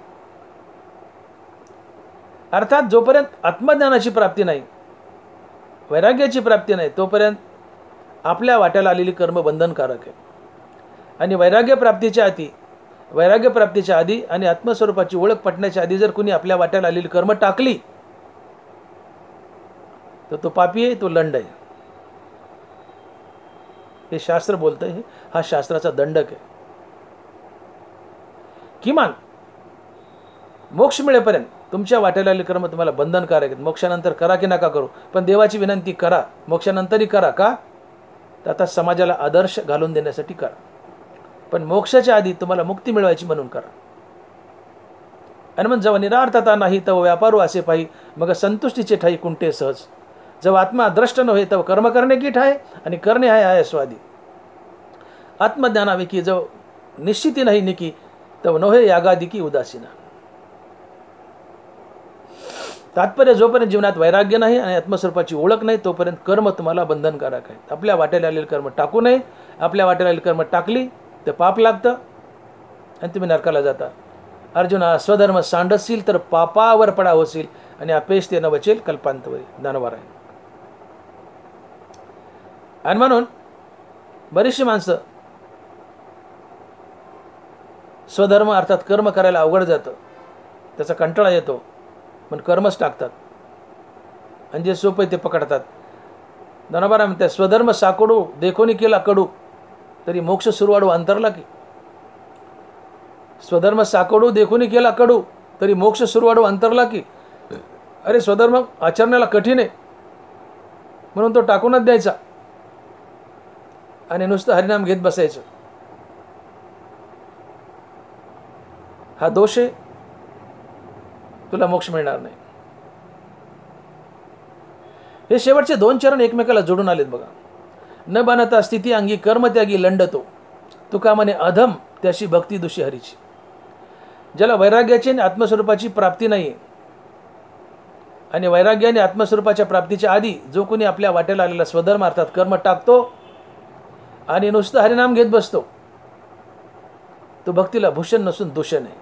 S1: अर्थात जोपर्यंत आत्मज्ञानाची प्राप्ती नाही, वैराग्याची प्राप्ती नाही, तोपर्यंत आपल्या वाट्याला आलेली कर्म बंधनकारक आहे. आणि वैराग्य प्राप्तीच्या आधी आणि आत्मस्वरूपाची ओळख पटण्याच्या आधी जर कुणी आपल्या वाट्याला आलेली कर्म टाकली तर तो पापी आहे, तो लंड आहे. हे शास्त्र बोलतंय. हा शास्त्राचा दंडक आहे. किमान मोक्ष मिळेपर्यंत तुमच्या वाट्याला आलेले कर्म तुम्हाला बंधनकारक आहेत. मोक्षानंतर करा की नका करू, पण देवाची विनंती करा. मोक्षानंतरही करा. का तर आता समाजाला आदर्श घालून देण्यासाठी करा, पण मोक्षाच्या आधी तुम्हाला मुक्ती मिळवायची म्हणून करा. आणि मग जेव्हा निरार्थता नाही तेव्हा व्यापारू असे पाहि, मग संतुष्टीचे ठाई कुंटे सहज. जेव्हा आत्मा द्रष्ट नव्हे तेव्हा कर्म करणे की ठाय, आणि करणे आहे स्वादी. आत्मज्ञानाविकी जेव्हा निश्चिती नाही निकी तेव्हा नोहे यागादिकी उदासीना. तात्पर्य जोपर्यंत जीवनात वैराग्य नाही आणि आत्मस्वरूपाची ओळख नाही तोपर्यंत कर्म तुम्हाला बंधनकारक आहेत. आपल्या वाट्याला आलेले कर्म टाकू नये. आपल्या वाट्याला आलेली कर्म टाकली तर पाप लागतं आणि तुम्ही नरकाला जाता. अर्जुना, स्वधर्म सांडशील तर पापावर पडा होशील, आणि अपेश ते न बचेल कल्पांतवरी. ज्ञानवर आहे. आणि म्हणून बरीचशी माणसं स्वधर्म अर्थात कर्म करायला अवघड जातं, त्याचा कंटाळा येतो, पण कर्मच टाकतात आणि जे सोपे ते पकडतात. ज्ञानोबा म्हणते स्वधर्म साकडू देखोनी केला कडू तरी मोक्ष सुरवाडू अंतरला की. स्वधर्म साकडू देखोनी केला कडू तरी मोक्ष सुरवाडू अंतरला की. अरे स्वधर्म आचरण्याला कठीण आहे म्हणून तो टाकूनच द्यायचा आणि नुसतं हरिनाम घेत बसायचं. हा दोष आहे. तुला मोक्ष मिळणार नाही. हे शेवटचे 2 चरण एकमेकाला जोडून आलेत बघा. न बाणता स्थिती अंगी कर्मत्यागी लंडतो, तुका म्हणे अधम त्याशी भक्ती दुषी हरीची. ज्याला वैराग्याची आणि आत्मस्वरूपाची प्राप्ती नाही, आणि वैराग्य आणि आत्मस्वरूपाच्या प्राप्तीच्या आधी जो कोणी आपल्या वाट्याला आलेला स्वधर्म अर्थात कर्म टाकतो आणि नुसतं हरिनाम घेत बसतो, तो भक्तीला भूषण नसून दूषण आहे.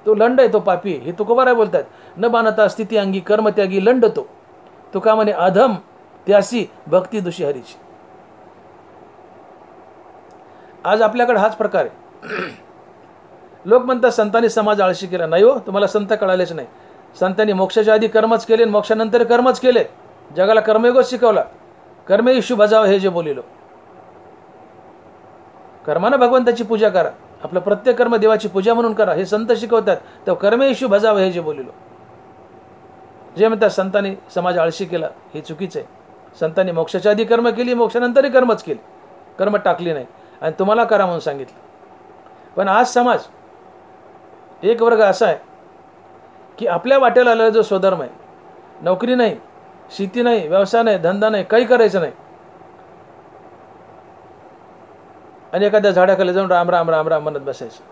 S1: तो लंड आहे, तो पापी आहे. हे तुकोबाराय बोलतात. न बाणता स्थिती अंगी कर्मत्यागी लंडतो, तुका म्हणे अधम त्यासी भक्ती दुषी हरीची. आज आपल्याकडे हाच प्रकार आहे. लोक म्हणतात संतांनी समाज आळशी केला. नाही हो, तुम्हाला संत कळालेच नाही. संतांनी मोक्षाच्या आधी कर्मच केले, मोक्षानंतर कर्मच केले. जगाला कर्मयोगच शिकवला. कर्मयोगी बजाव हे जे बोलिलो. कर्मानं भगवंताची पूजा करा. आपलं प्रत्येक कर्म देवाची पूजा म्हणून करा, हे संत शिकवतात. तर कर्मेषु भजावं हे जे बोलिलो, जे म्हणतात संतांनी समाज आळशी केला, हे चुकीचं आहे. संतांनी मोक्षाच्या आधी कर्म केली, मोक्षानंतरही कर्मच केली, कर्म टाकली नाही आणि तुम्हाला करा म्हणून सांगितलं. पण आज समाज एक वर्ग असा आहे की आपल्या वाटेला आलेला जो स्वधर्म आहे, नोकरी नाही, शेती नाही, व्यवसाय नाही, धंदा नाही, काही करायचं नाही, आणि एखाद्या झाडाखाली जाऊन राम राम राम राम म्हणत बसायचं.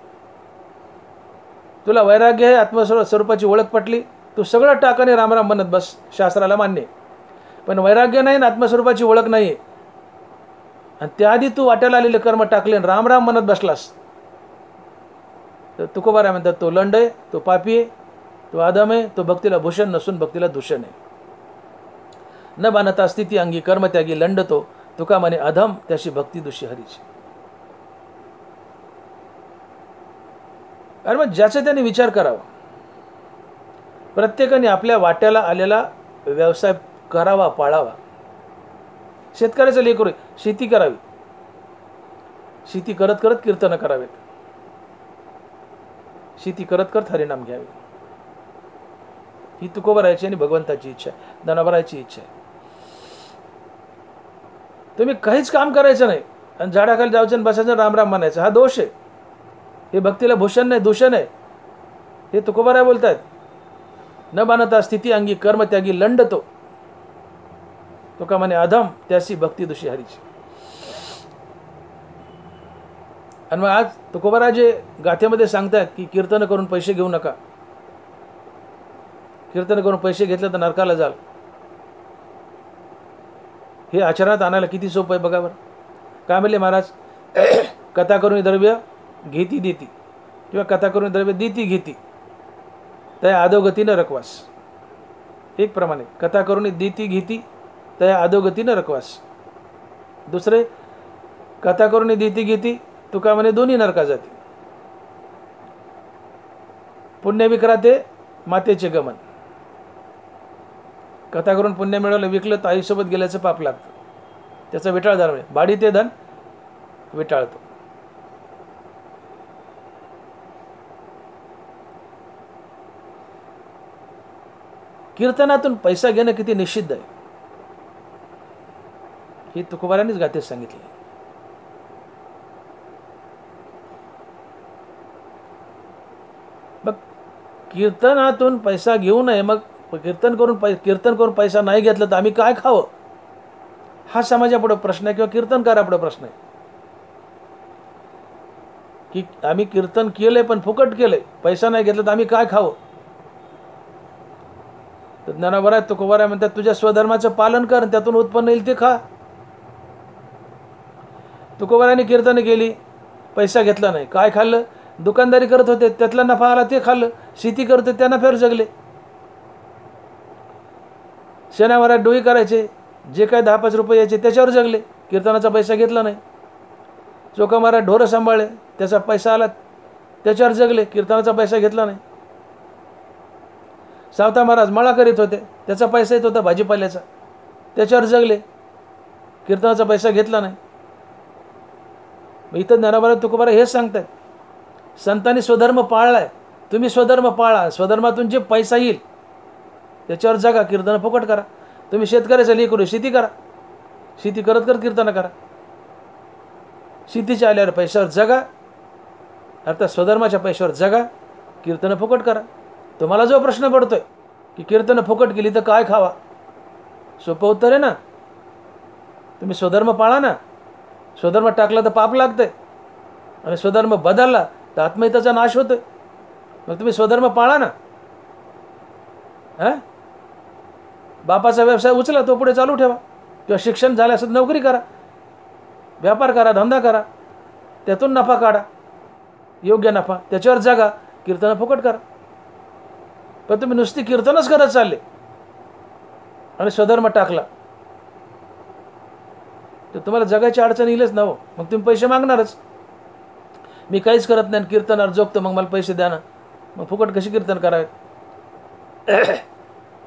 S1: तुला वैराग्य आहे, आत्मस्वरूपाची ओळख पटली, तू सगळं टाक आणि राम राम म्हणत बस, शास्त्राला मान्य आहे. पण वैराग्य नाही ना आत्मस्वरूपाची ओळख नाही आहे, आणि त्याआधी तू वाट्याला आलेले कर्म टाकले आणि राम राम म्हणत बसलास, तर तुकोबा राय म्हणतात तो लंड आहे, तो पापी आहे, तो आदम आहे, तो भक्तीला भूषण नसून भक्तीला दूषण आहे. न बांधता स्थिती अंगी कर्मत्यागी लंड तो, तुका म्हणे अधम त्याशी भक्ती दुषी हरीची. अरे मग ज्याचा त्याने विचार करावा. प्रत्येकाने आपल्या वाट्याला आलेला व्यवसाय करावा, पाळावा. शेतकऱ्याचं लेकरू शेती करावी, शेती करत करत कीर्तन करावेत, शेती करत करत हरिनाम घ्यावे. ही तुकोबारायची आणि भगवंताची इच्छा आहे, धनाभरायची इच्छा आहे. तुम्ही काहीच काम करायचं नाही आणि झाडाखाली जायचं आणि बसायचं राम राम म्हणायचं, हा दोष आहे. हे भक्तीला भूषण नाही, दूषण आहे. हे तुकोबाराय बोलतात. न बांधता स्थिती अंगी कर्म त्यागी लंड तो, तुका म्हणे अधम त्यासी भक्ती दुषी हरीची. आणि मग आज तुकोबाराय जे गाथेमध्ये सांगतात की कीर्तन करून पैसे घेऊ नका, कीर्तन करून पैसे घेतले तर नरकाला जाल. हे आचरणात आणायला किती सोपं आहे बघा बरं. काय म्हणले महाराज, कथा करून द्रव्य घेती देती, किंवा कथा करून द्रव्य देती घेती, त्या अधोगतीनं रकवास. एक प्रमाणे कथा करून देती घेती त्या अधोगतीनं रकवास. दुसरे कथा करून देती घेती, तुका म्हणे दोन्ही नरका जाते. पुण्य विक्राते मातेचे गमन. कथा करून पुण्य मिळवलं, विकलं तर आईसोबत गेल्याचं पाप लागतं. त्याचा विटाळदार म्हणजे बाडी ते धन विटाळतो. कीर्तनातून पैसा घेणं किती निषिद्ध आहे हे तुकोबारांनीच गाथेत सांगितले. मग कीर्तनातून पैसा घेऊ नये. मग कीर्तन करून पैसा नाही घेतला तर आम्ही काय खावं, हा समाजापुढे प्रश्न आहे, किंवा कीर्तनकारापुढे प्रश्न आहे. की आम्ही कीर्तन केलंय पण फुकट केलंय, पैसा नाही घेतला तर आम्ही काय खावं. तर ज्ञानावर आहे तुकोबाराय म्हणतात तुझ्या स्वधर्माचं पालन कर, त्यातून उत्पन्न येईल ते खा. तुकोबारायांनी कीर्तन केली, पैसा घेतला नाही, काय खाल्लं. दुकानदारी करत होते, त्यातला नफा आला ते खाल्लं. शेती करत होते, त्या नफ्यावर जगले. शनिवारात डोई करायचे, जे काय 10-5 रुपये यायचे त्याच्यावर जगले, कीर्तनाचा पैसा घेतला नाही. चोखा महाराज ढोरं सांभाळले, त्याचा पैसा आला त्याच्यावर जगले, कीर्तनाचा पैसा घेतला नाही. सावता महाराज मळा करीत होते, त्याचा पैसा येत होता भाजीपाल्याचा, त्याच्यावर जगले, कीर्तनाचा पैसा घेतला नाही. इथं ज्ञानोबा तुकोबाराय हेच सांगतात, संतांनी स्वधर्म पाळलाय, तुम्ही स्वधर्म पाळा. स्वधर्मातून जे पैसा येईल त्याच्यावर जगा, कीर्तन फुकट करा. तुम्ही शेतकऱ्याचं लेकरू शेती करा, शेती करत करत कीर्तन करा. शेतीच्या आल्यावर पैशावर जगा, अर्थात स्वधर्माच्या पैशावर जगा, कीर्तन फुकट करा. तुम्हाला जो प्रश्न पडतोय की कीर्तन फुकट केली तर काय खावा, सोपं उत्तर आहे ना, तुम्ही स्वधर्म पाळा ना. स्वधर्म टाकला तर पाप लागतंय, आणि स्वधर्म बदलला तर आत्महिताचा नाश होतोय. मग तुम्ही स्वधर्म पाळा ना. बापाचा व्यवसाय उचला, तो पुढे चालू ठेवा, किंवा शिक्षण झालं असं नोकरी करा, व्यापार करा, धंदा करा, त्यातून नफा काढा, योग्य नफा, त्याच्यावर जगा, कीर्तन फुकट करा. पण तुम्ही नुसती कीर्तनच करत चालले आणि स्वधर्म टाकला तर तुम्हाला जगाची अडचण येईलच ना हो. मग तुम्ही पैसे मागणारच. मी काहीच करत नाही, कीर्तनावर जोगतो, मग मला पैसे द्या ना. मग फुकट कशी कीर्तन करावे.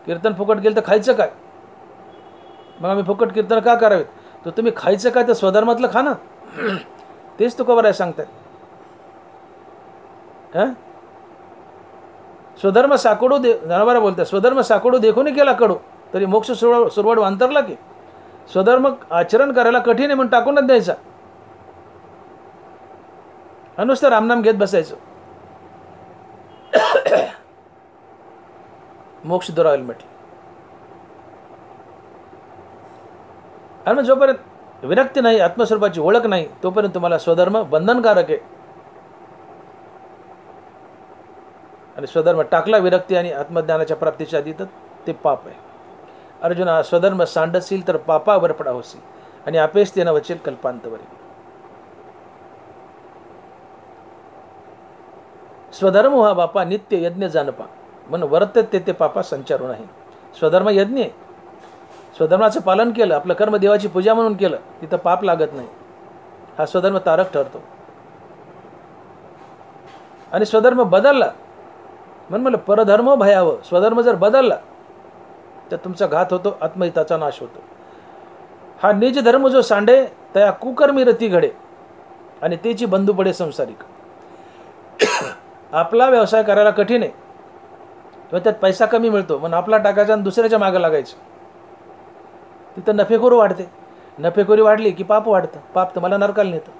S1: कीर्तन फुकट केलं तर खायचं काय. मग आम्ही फुकट कीर्तन का करावेत. तर तुम्ही खायचं काय तर स्वधर्मातलं खा ना. तेच तुकोबाराय सांगतात. हां, स्वधर्म साकडू जनाबारा बोलतात, स्वधर्म साकडू देखून केला कडू तरी मोक्ष सुरवड अंतरला की. स्वधर्म आचरण करायला कठीण आहे म्हणून टाकूनच द्यायचा, नुसतं रामनाम घेत बसायचं. मोक्ष दुरावेल म्हटलं. आणि मग जोपर्यंत विरक्ती नाही, आत्मस्वरूपाची ओळख नाही, तोपर्यंत तुम्हाला स्वधर्म बंधनकारक आहे. आणि स्वधर्म टाकला विरक्ती आणि आत्मज्ञानाच्या प्राप्तीच्या आधी तर ते पाप आहे. अर्जुना, स्वधर्म सांडसील तर पापावर पडा होसी आणि आपेस तेना वचेल कल्पांतवरी. स्वधर्म हा बापा नित्य यज्ञ जानपा म्हणून वर्तत ते पापा संचारू नाही. स्वधर्म यज्ञ आहे. स्वधर्माचं पालन केलं, आपलं कर्म देवाची पूजा म्हणून केलं, तिथं पाप लागत नाही. हा स्वधर्म तारक ठरतो. आणि स्वधर्म बदलला म्हणून मला परधर्म भयावं. स्वधर्म जर बदलला तर तुमचा घात होतो, आत्महिताचा नाश होतो. हा निज धर्म जो सांडे त्या कुकर्मी रती घडे आणि त्याची बंधू पडे संसारिक. आपला व्यवसाय करायला कठीण आहे किंवा त्यात पैसा कमी मिळतो म्हणून आपला टाकायचा आणि दुसऱ्याच्या मागे लागायचं. तिथं नफेखोरी वाढते. नफेखोरी वाढली की पाप वाढतं. पाप तुम्हाला नरकाला नेतं.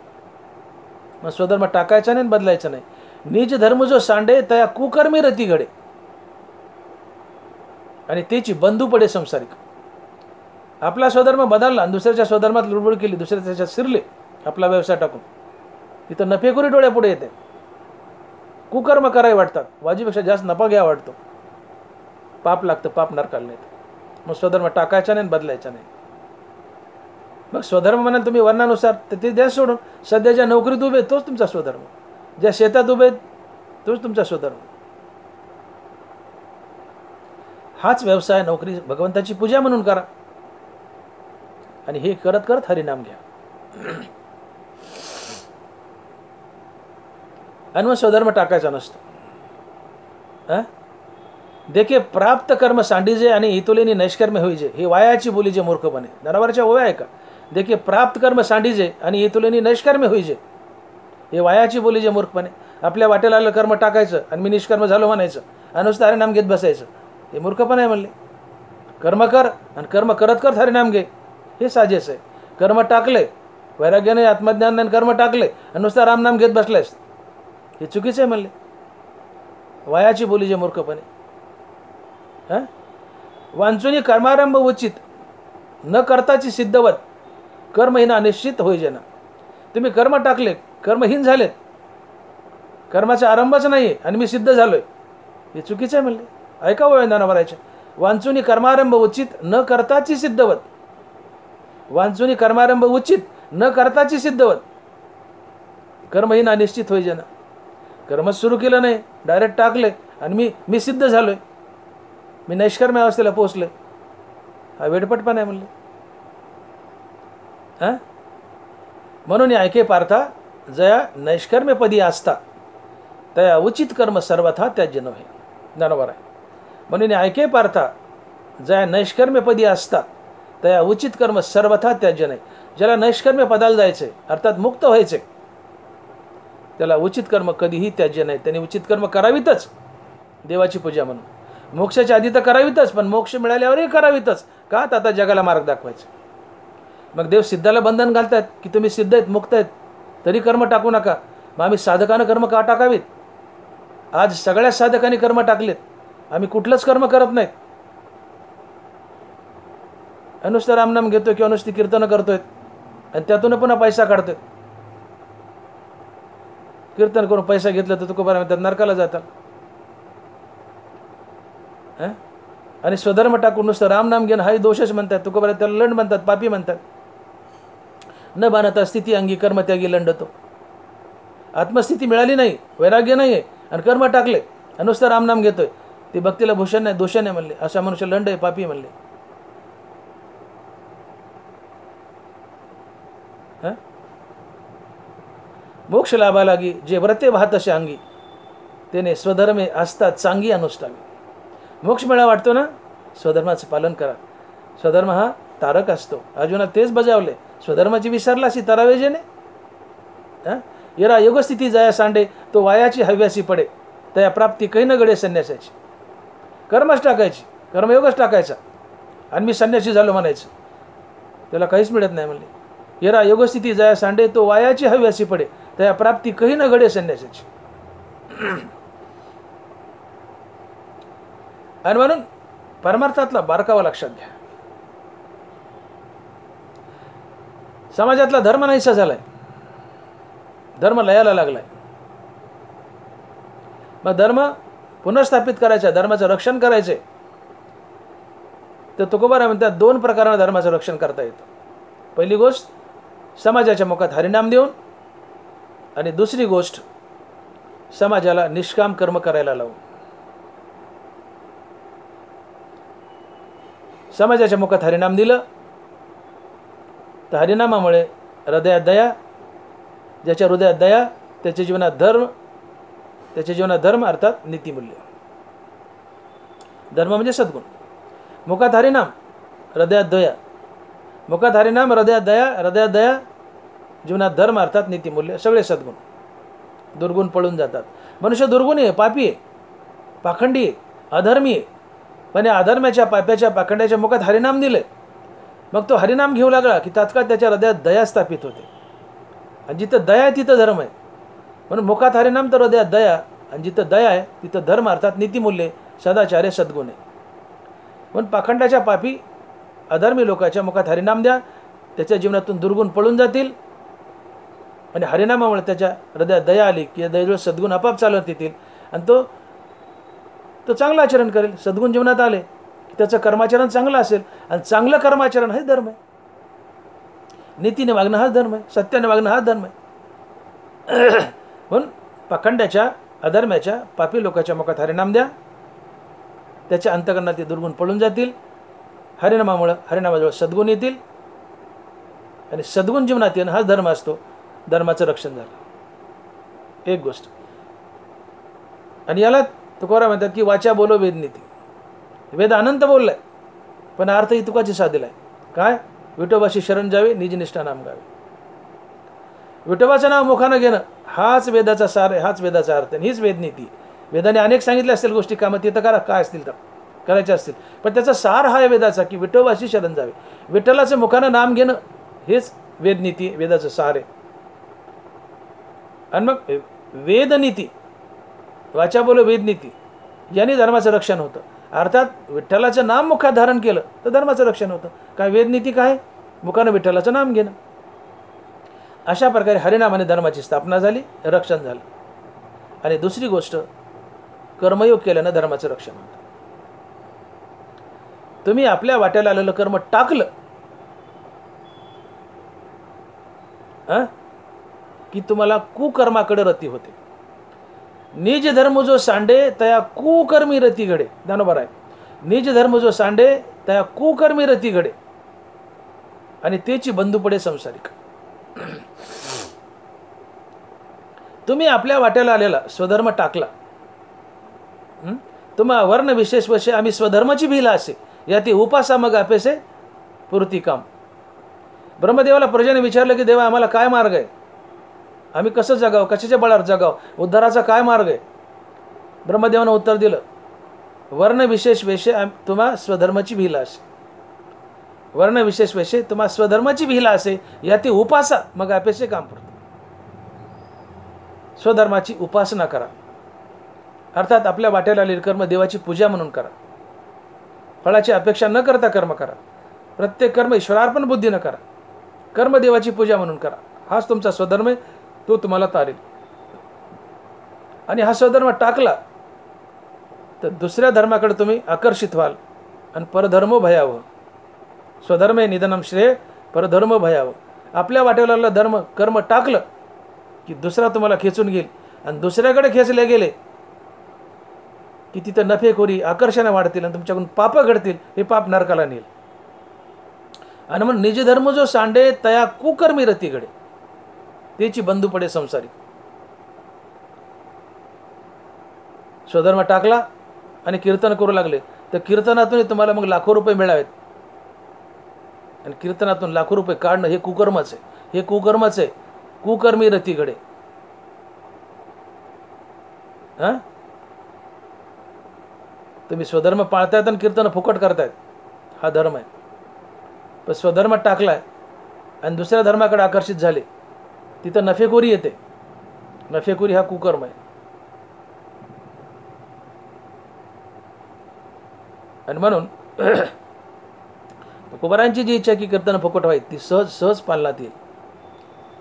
S1: मग स्वधर्म टाकायचा नाही, बदलायचा नाही. निज धर्म जो सांडे त्या कुकर्मी रती घडे आणि त्याची बंधू पडे संसारिक. आपला स्वधर्म बदलला आणि दुसऱ्याच्या स्वधर्मात लुडबुड केली, दुसऱ्या त्याच्यात शिरले आपला व्यवसाय टाकून, तिथं नफेखोरी डोळ्यापुढे येते. कुकर्म कराय वाटतात, वाजीपेक्षा जास्त नफा घ्या वाटतो, पाप लागतं, पाप नरकाला नेतं. मग स्वधर्म टाकायचा नाही, बदलायचा नाही. मग स्वधर्म म्हणाल तुम्ही वर्णानुसार तर ते द्या सोडून. सध्या ज्या नोकरीत उभे तोच तुमचा स्वधर्म, ज्या शेतात उभे तोच तुमचा स्वधर्म. हाच व्यवसाय, नोकरी भगवंताची पूजा म्हणून करा आणि हे करत करत हरिनाम घ्या. आणि मग स्वधर्म टाकायचा नसतो. देखे प्राप्त कर्म सांडीजे आणि हितोलेनी नैष्कर्म्य होईजे. हे वायाची बोलीजे मूर्खपणे. नरावरच्या ओव्या आहे का? देखे प्राप्त कर्म सांडीजे आणि हितोलेनी नैष्कर्म्य होईजे. हे वायाची बोलीजे मूर्खपणे. आपल्या वाटेला आलं कर्म टाकायचं आणि मी निष्कर्म झालो म्हणायचं आणि नुसतं हरिनाम घेत बसायचं, हे मूर्खपण आहे म्हणले. कर्म कर आणि कर्म करत करत हरिनाम घे, हे साजेस आहे. कर्म टाकले, वैराग्याने आत्मज्ञान नाही, कर्म टाकले आणि नुसतं रामनाम घेत बसलायस, हे चुकीचं आहे म्हणले. वायाची बोलीजे मूर्खपणे. वांचुनी कर्मारंभ उचित न करताची सिद्धवत कर्महीन अनिश्चित होईजे ना. तुम्ही कर्म टाकले, कर्महीन झालेत, कर्माचा आरंभच नाही आहे आणि मी सिद्ध झालोय, हे चुकीचं आहे म्हणले. ऐका वैंदाना भरायचे. वांचुनी कर्मारंभ उचित न करताची सिद्धवत. वांचुनी कर्मारंभ उचित न करताची सिद्धवत कर्महीन अनिश्चित होईजे ना. कर्मच सुरू केलं नाही, डायरेक्ट टाकले आणि मी सिद्ध झालोय, मी नैष्कर्म्य अवस्थेला पोहोचले, हा वेडपटपण आहे म्हणले. म्हणून ऐके पार्था जया नैष्कर्म्यपदी असता तया उचित कर्म सर्वथा त्याज्य नव्हे. ज्ञानोबर आहे. म्हणून ऐके पार्था जया नैष्कर्म्यपदी असता तया उचित कर्म सर्वथा त्याज्य नाही. ज्याला नैष्कर्म्य पदाला जायचे अर्थात मुक्त व्हायचे त्याला उचित कर्म कधीही त्याज्य नाही. त्यांनी उचित कर्म करावीतच, देवाची पूजा म्हणून. मोक्षाच्या आधी तर करावीतच, पण मोक्ष मिळाल्यावरही करावीतच. का? तर आता जगाला मार्ग दाखवायचा. मग देव सिद्धाला बंधन घालतात की तुम्ही सिद्ध आहेत, मुक्त आहेत, तरी कर्म टाकू नका. मग आम्ही साधकानं कर्म का टाकावीत? आज सगळ्या साधकांनी कर्म टाकलेत, आम्ही कुठलंच कर्म करत नाहीत. नुसतं रामनाम घेतोय किंवा नुसती कीर्तनं करतोय आणि त्यातून पुन्हा पैसा काढतोय. कीर्तन करून पैसा घेतला तर तुकोबारा म्हणतात नरकाला जातात. आणि स्वधर्म टाकून नुसतं रामनाम घेणं हाही दोषच म्हणतात. तुकोबारा त्याला लंड म्हणतात, पापी म्हणतात. न बाणता स्थिती अंगी कर्म त्यागी लंडतो. आत्मस्थिती मिळाली नाही, वैराग्य नाही आहे आणि कर्म टाकले आणि नुसतं रामनाम घेतोय, ते भक्तीला भूषण नाही, दोष नाही म्हणले. अशा मनुष्य लंड आहे, पापी म्हणले. मोक्ष लाभा लागी जे व्रते वाहत असे अंगी त्याने स्वधर्मे असतात चांगी अनुष्ठावी. मोक्ष मिळा वाटतो ना, स्वधर्माचं पालन करा. स्वधर्म हा तारक असतो. अर्जुना तेच बजावले. स्वधर्माची विसरला अशी तरावेजेने. येरा योगस्थिती जाया सांडे तो वायाची हव्यासी पडे तया प्राप्ती काही न घडे संन्यासाची. कर्मच टाकायची, कर्मयोगच टाकायचा आणि मी संन्यासी झालो म्हणायचं, त्याला काहीच मिळत नाही म्हणले. येरा योगस्थिती जाया सांडे तो वायाची हव्यासी पडे तया प्राप्ती काही न घडे संन्यासाची. आणि म्हणून परमार्थातला बारकावा लक्षात घ्या. समाजातला धर्म नाहीसा झालाय, धर्म लयाला लागलाय. मग धर्म पुनर्स्थापित करायचा, धर्माचं रक्षण करायचे, तर तुकोबाराय म्हणतात 2 प्रकाराने धर्माचं रक्षण करता येतं. पहिली गोष्ट समाजाच्या मुखात हरिनाम देऊन, आणि दुसरी गोष्ट समाजाला निष्काम कर्म करायला लावून. समाजाच्या मुखात हरिनाम दिलं तर हरिनामामुळे हृदयात दया, ज्याच्या हृदयात दया त्याच्या जीवनात धर्म, त्याच्या जीवनात धर्म अर्थात नीतिमूल्य. धर्म म्हणजे सद्गुण. मुखात हरिनाम, हृदयात दया. मुखात हरिनाम, हृदयात दया, हृदयात दया, जीवनात धर्म अर्थात नीतिमूल्य, सगळे सद्गुण. दुर्गुण पळून जातात. मनुष्य दुर्गुणी आहे, पापी आहे, पाखंडी आहे, अधर्मी आहे. पण या अधर्माच्या, पाप्याच्या, पाखंड्याच्या मुखात हरिनाम दिले, मग तो हरिनाम घेऊ लागला की तात्काळ त्याच्या हृदयात दया स्थापित होते. आणि जिथं दया आहे तिथं धर्म आहे. म्हणून मुखात हरिनाम तर हृदयात दया, आणि जिथं दया आहे तिथं धर्म अर्थात नीतिमूल्य, सदाचार्य, सद्गुण आहे. म्हणून पाखंडाच्या, पापी, अधर्मी लोकांच्या मुखात हरिनाम द्या, त्याच्या जीवनातून दुर्गुण पळून जातील. आणि हरिनामामुळे त्याच्या हृदयात दया आली की दयेजवळ सद्गुण आपाप चालत येतील, आणि तो चांगलं आचरण करेल. सद्गुण जीवनात आले त्याचं कर्माचरण चांगलं असेल, आणि चांगलं कर्माचरण हेच धर्म आहे. नीतीने वागणं हाच धर्म आहे, सत्याने वागणं हाच धर्म आहे. म्हणून पाखंड्याच्या, अधर्म्याच्या, पापी लोकांच्या मुखात हरिनाम द्या, त्याच्या अंतकरणात दुर्गुण पळून जातील. हरिनामामुळं, हरिनामाजवळ सद्गुण येतील, आणि सद्गुण जीवनात येणं हाच धर्म असतो. धर्माचं रक्षण झालं, एक गोष्ट. आणि याला तुकोबा म्हणतात की वाचा बोलो वेद नीती. वेद अनंत बोललाय, पण अर्थ ही तुकाची साधीला आहे. काय? विठोबाशी शरण जावे, निजनिष्ठा नाम गावे. विठोबाचं नाव मुखानं घेणं हाच वेदाचा सार आहे, हाच वेदाचा अर्थ, हीच वेदनीती. वेदाने अनेक सांगितले असतील गोष्टी, कामं तिथं करा, काय असतील तर करायच्या असतील, पण त्याचा सार हा आहे वेदाचा की विठोबाशी शरण जावे. विठ्ठलाचं मुखानं नाम घेणं हेच वेदनीती, वेदाचं सार आहे. आणि मग वेदनीती, वाचा बोलो वेदनीती, याने धर्माचं रक्षण होतं. अर्थात विठ्ठलाचं नाम मुखात धारण केलं तर धर्माचं रक्षण होतं. काय वेदनीती काय? मुखानं विठ्ठलाचं नाम घेणं. अशा प्रकारे हरिनामाने धर्माची स्थापना झाली, रक्षण झालं. आणि दुसरी गोष्ट, कर्मयोग केल्यानं धर्माचं रक्षण होतं. तुम्ही आपल्या वाट्याला आलेलं कर्म टाकलं की तुम्हाला कुकर्माकडे रती होते. निज धर्म जो सांडे तया कुकर्मी रती घडे. ज्ञानोबा आहे, निज धर्म जो सांडे तया कुकर्मी रती घडे, आणि तेची बंधू पडे संसारिक. तुम्ही आपल्या वाट्याला आलेला स्वधर्म टाकला, तुम्हा वर्ण विशेष वशे आम्ही स्वधर्माची भिला असे, या ती उपासा मग अपेसे पूर्ती काम. ब्रह्मदेवाला प्रजेने विचारलं की देवा आम्हाला काय मार्ग आहे, आम्ही कसं जगावं, कशाच्या बळावर जगावं, उद्धाराचा काय मार्ग आहे. ब्रह्मदेवानं उत्तर दिलं, वर्ण विशेष वेशे तुम्हा स्वधर्माची भिला असे. वर्ण विशेष वेशे तुम्हा स्वधर्माची भिला असे, या ती उपासा मग अपेसे काम पुरतं. स्वधर्माची उपासना करा, अर्थात आपल्या वाट्याला आलेले कर्म देवाची पूजा म्हणून करा. फळाची अपेक्षा न करता कर्म करा. प्रत्येक कर्म ईश्वरार्पण बुद्धीनं करा. कर्म देवाची पूजा म्हणून करा. हाच तुमचा स्वधर्म आहे, तो तुम्हाला तारेल. आणि हा स्वधर्म टाकला तर दुसऱ्या धर्माकडे तुम्ही आकर्षित व्हाल, आणि परधर्मो भयावह. स्वधर्मे निधनम श्रेय, परधर्म भयावह. आपल्या वाट्याला धर्म कर्म टाकलं की दुसरा तुम्हाला खेचून घेईल, आणि दुसऱ्याकडे खेचले गेले की तिथं नफेखोरी, आकर्षण वाढतील, आणि तुमच्याकडून पाप घडतील. हे पाप नरकाला नेईल. आणि मग निज धर्म जो सांडे तया कुकर्मी रती घडे, त्याची बंधू पडे संसारी. स्वधर्म टाकला आणि कीर्तन करू लागले तर कीर्तनातून तुम्हाला मग लाखो रुपये मिळावेत, आणि कीर्तनातून लाखो रुपये काढणं हे कुकर्मच आहे. हे कुकर्मच आहे. कुकर्मी रती घडे. हां, तुम्ही स्वधर्म पाळतायत आणि कीर्तन फुकट करतायत, हा धर्म आहे. पण स्वधर्म टाकलाय आणि दुसऱ्या धर्माकडे आकर्षित झाले, तिथं नफेखोरी येते. नफेखोरी हा कुकर्म आहे. आणि म्हणून तुकोबारांची जी इच्छा की कीर्तन फुकट व्हावीत ती सहज सहज पालनात येईल.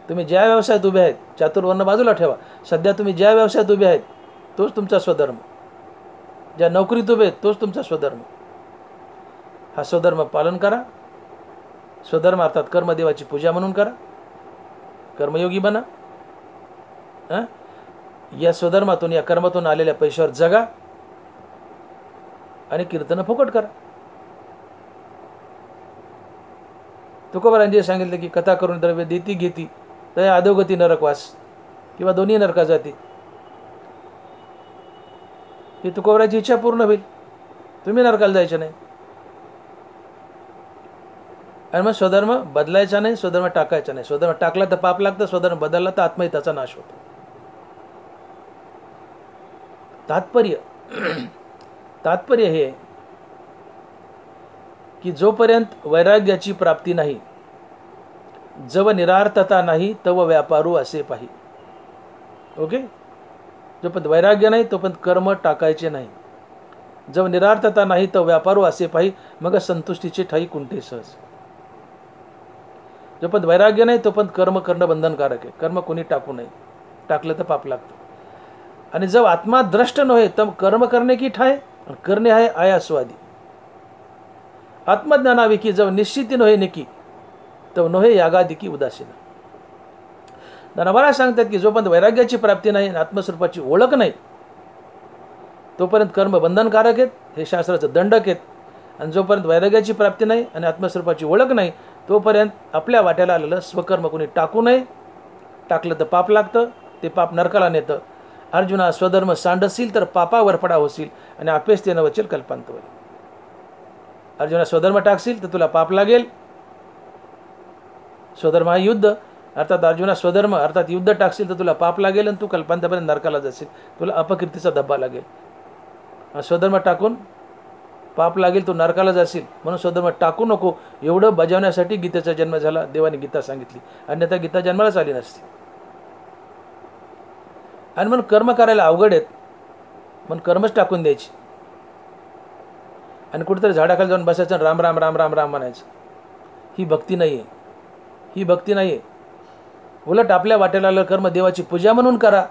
S1: तुम्ही ज्या व्यवसायात उभे आहेत, चातुर्वर्ण बाजूला ठेवा, सध्या तुम्ही ज्या व्यवसायात उभे आहेत तोच तुमचा स्वधर्म. ज्या नोकरीत उभे आहेत तोच तुमचा स्वधर्म. हा स्वधर्म पालन करा. स्वधर्म अर्थात कर्मदेवाची पूजा म्हणून करा, कर्मयोगी बना. या स्वधर्मातून, या कर्मातून आलेल्या पैशावर जगा आणि कीर्तन फुकट करा. तुकोबारांनी सांगितलं की कथा करून द्रव्य देती घेती तर अधोगती नरकवास किंवा दोन्ही नरका जाती. ही तुकोबाराची इच्छा पूर्ण होईल, तुम्ही नरकाला जायचं नाही. आणि मग स्वधर्म बदलायचा नाही, स्वधर्म टाकायचा नाही. स्वधर्म टाकला तर पाप लागतं, स्वधर्म बदलला तर आत्महिताचा नाश होतो. तात्पर्य हे की जोपर्यंत वैराग्याची प्राप्ती नाही, जव निरार्थता नाही तव व्यापारू असे पाही. ओके, जोपर्यंत वैराग्य नाही तोपर्यंत कर्म टाकायचे नाही. जव निरार्थता नाही तर व्यापारू असे पाही, मग संतुष्टीचे ठाई कुंठे सहज. जोपर्यंत वैराग्य नाही तोपर्यंत कर्म करणं बंधनकारक आहे. कर्म कोणी टाकू नये, टाकलं तर पाप लागतं. आणि जब आत्मा द्रष्ट नव्हे तब कर्म करणे की ठाय, करणे आहे आयास्वादी. आत्मज्ञानाविकी जब निश्चिती नव्हे निकी तब नव्हे यागादिकी उदासीन. महाराज सांगतात की जोपर्यंत वैराग्याची प्राप्ती नाही आणि आत्मस्वरूपाची ओळख नाही तोपर्यंत कर्म बंधनकारक आहेत, हे शास्त्राचं दंडक आहेत. आणि जोपर्यंत वैराग्याची प्राप्ती नाही आणि आत्मस्वरूपाची ओळख नाही तोपर्यंत आपल्या वाट्याला आलेलं स्वकर्म कोणी टाकू नये. टाकलं तर पाप लागतं, ते पाप नरकाला नेतं. अर्जुना, स्वधर्म सांडसील तर पापावर पडा होशील आणि आपेस ते नवचेल कल्पांतवर. अर्जुना, स्वधर्म टाकशील तर तुला पाप लागेल. स्वधर्म हा युद्ध, अर्थात अर्जुना स्वधर्म अर्थात युद्ध टाकशील तर तुला पाप लागेल आणि तू कल्पांतापर्यंत नरकाला जाशील, तुला अपकीर्तीचा धब्बा लागेल. स्वधर्म टाकून पाप लागेल, तू नरकाला जाशील. म्हणून स्वधर्म टाकू नको, एवढं बजावण्यासाठी गीतेचा जन्म झाला. देवाने गीता सांगितली, अन्यथा गीता जन्मालाच आली नसती. आणि म्हणून कर्म करायला अवघड आहेत, म्हणून कर्मच टाकून द्यायची आणि कुठेतरी झाडाखाली जाऊन बसायचं, राम राम राम राम राम म्हणायचं. ही भक्ती नाही आहे, ही भक्ती नाही आहे. उलट आपल्या वाटेला आलेलं कर्म देवाची पूजा म्हणून करा.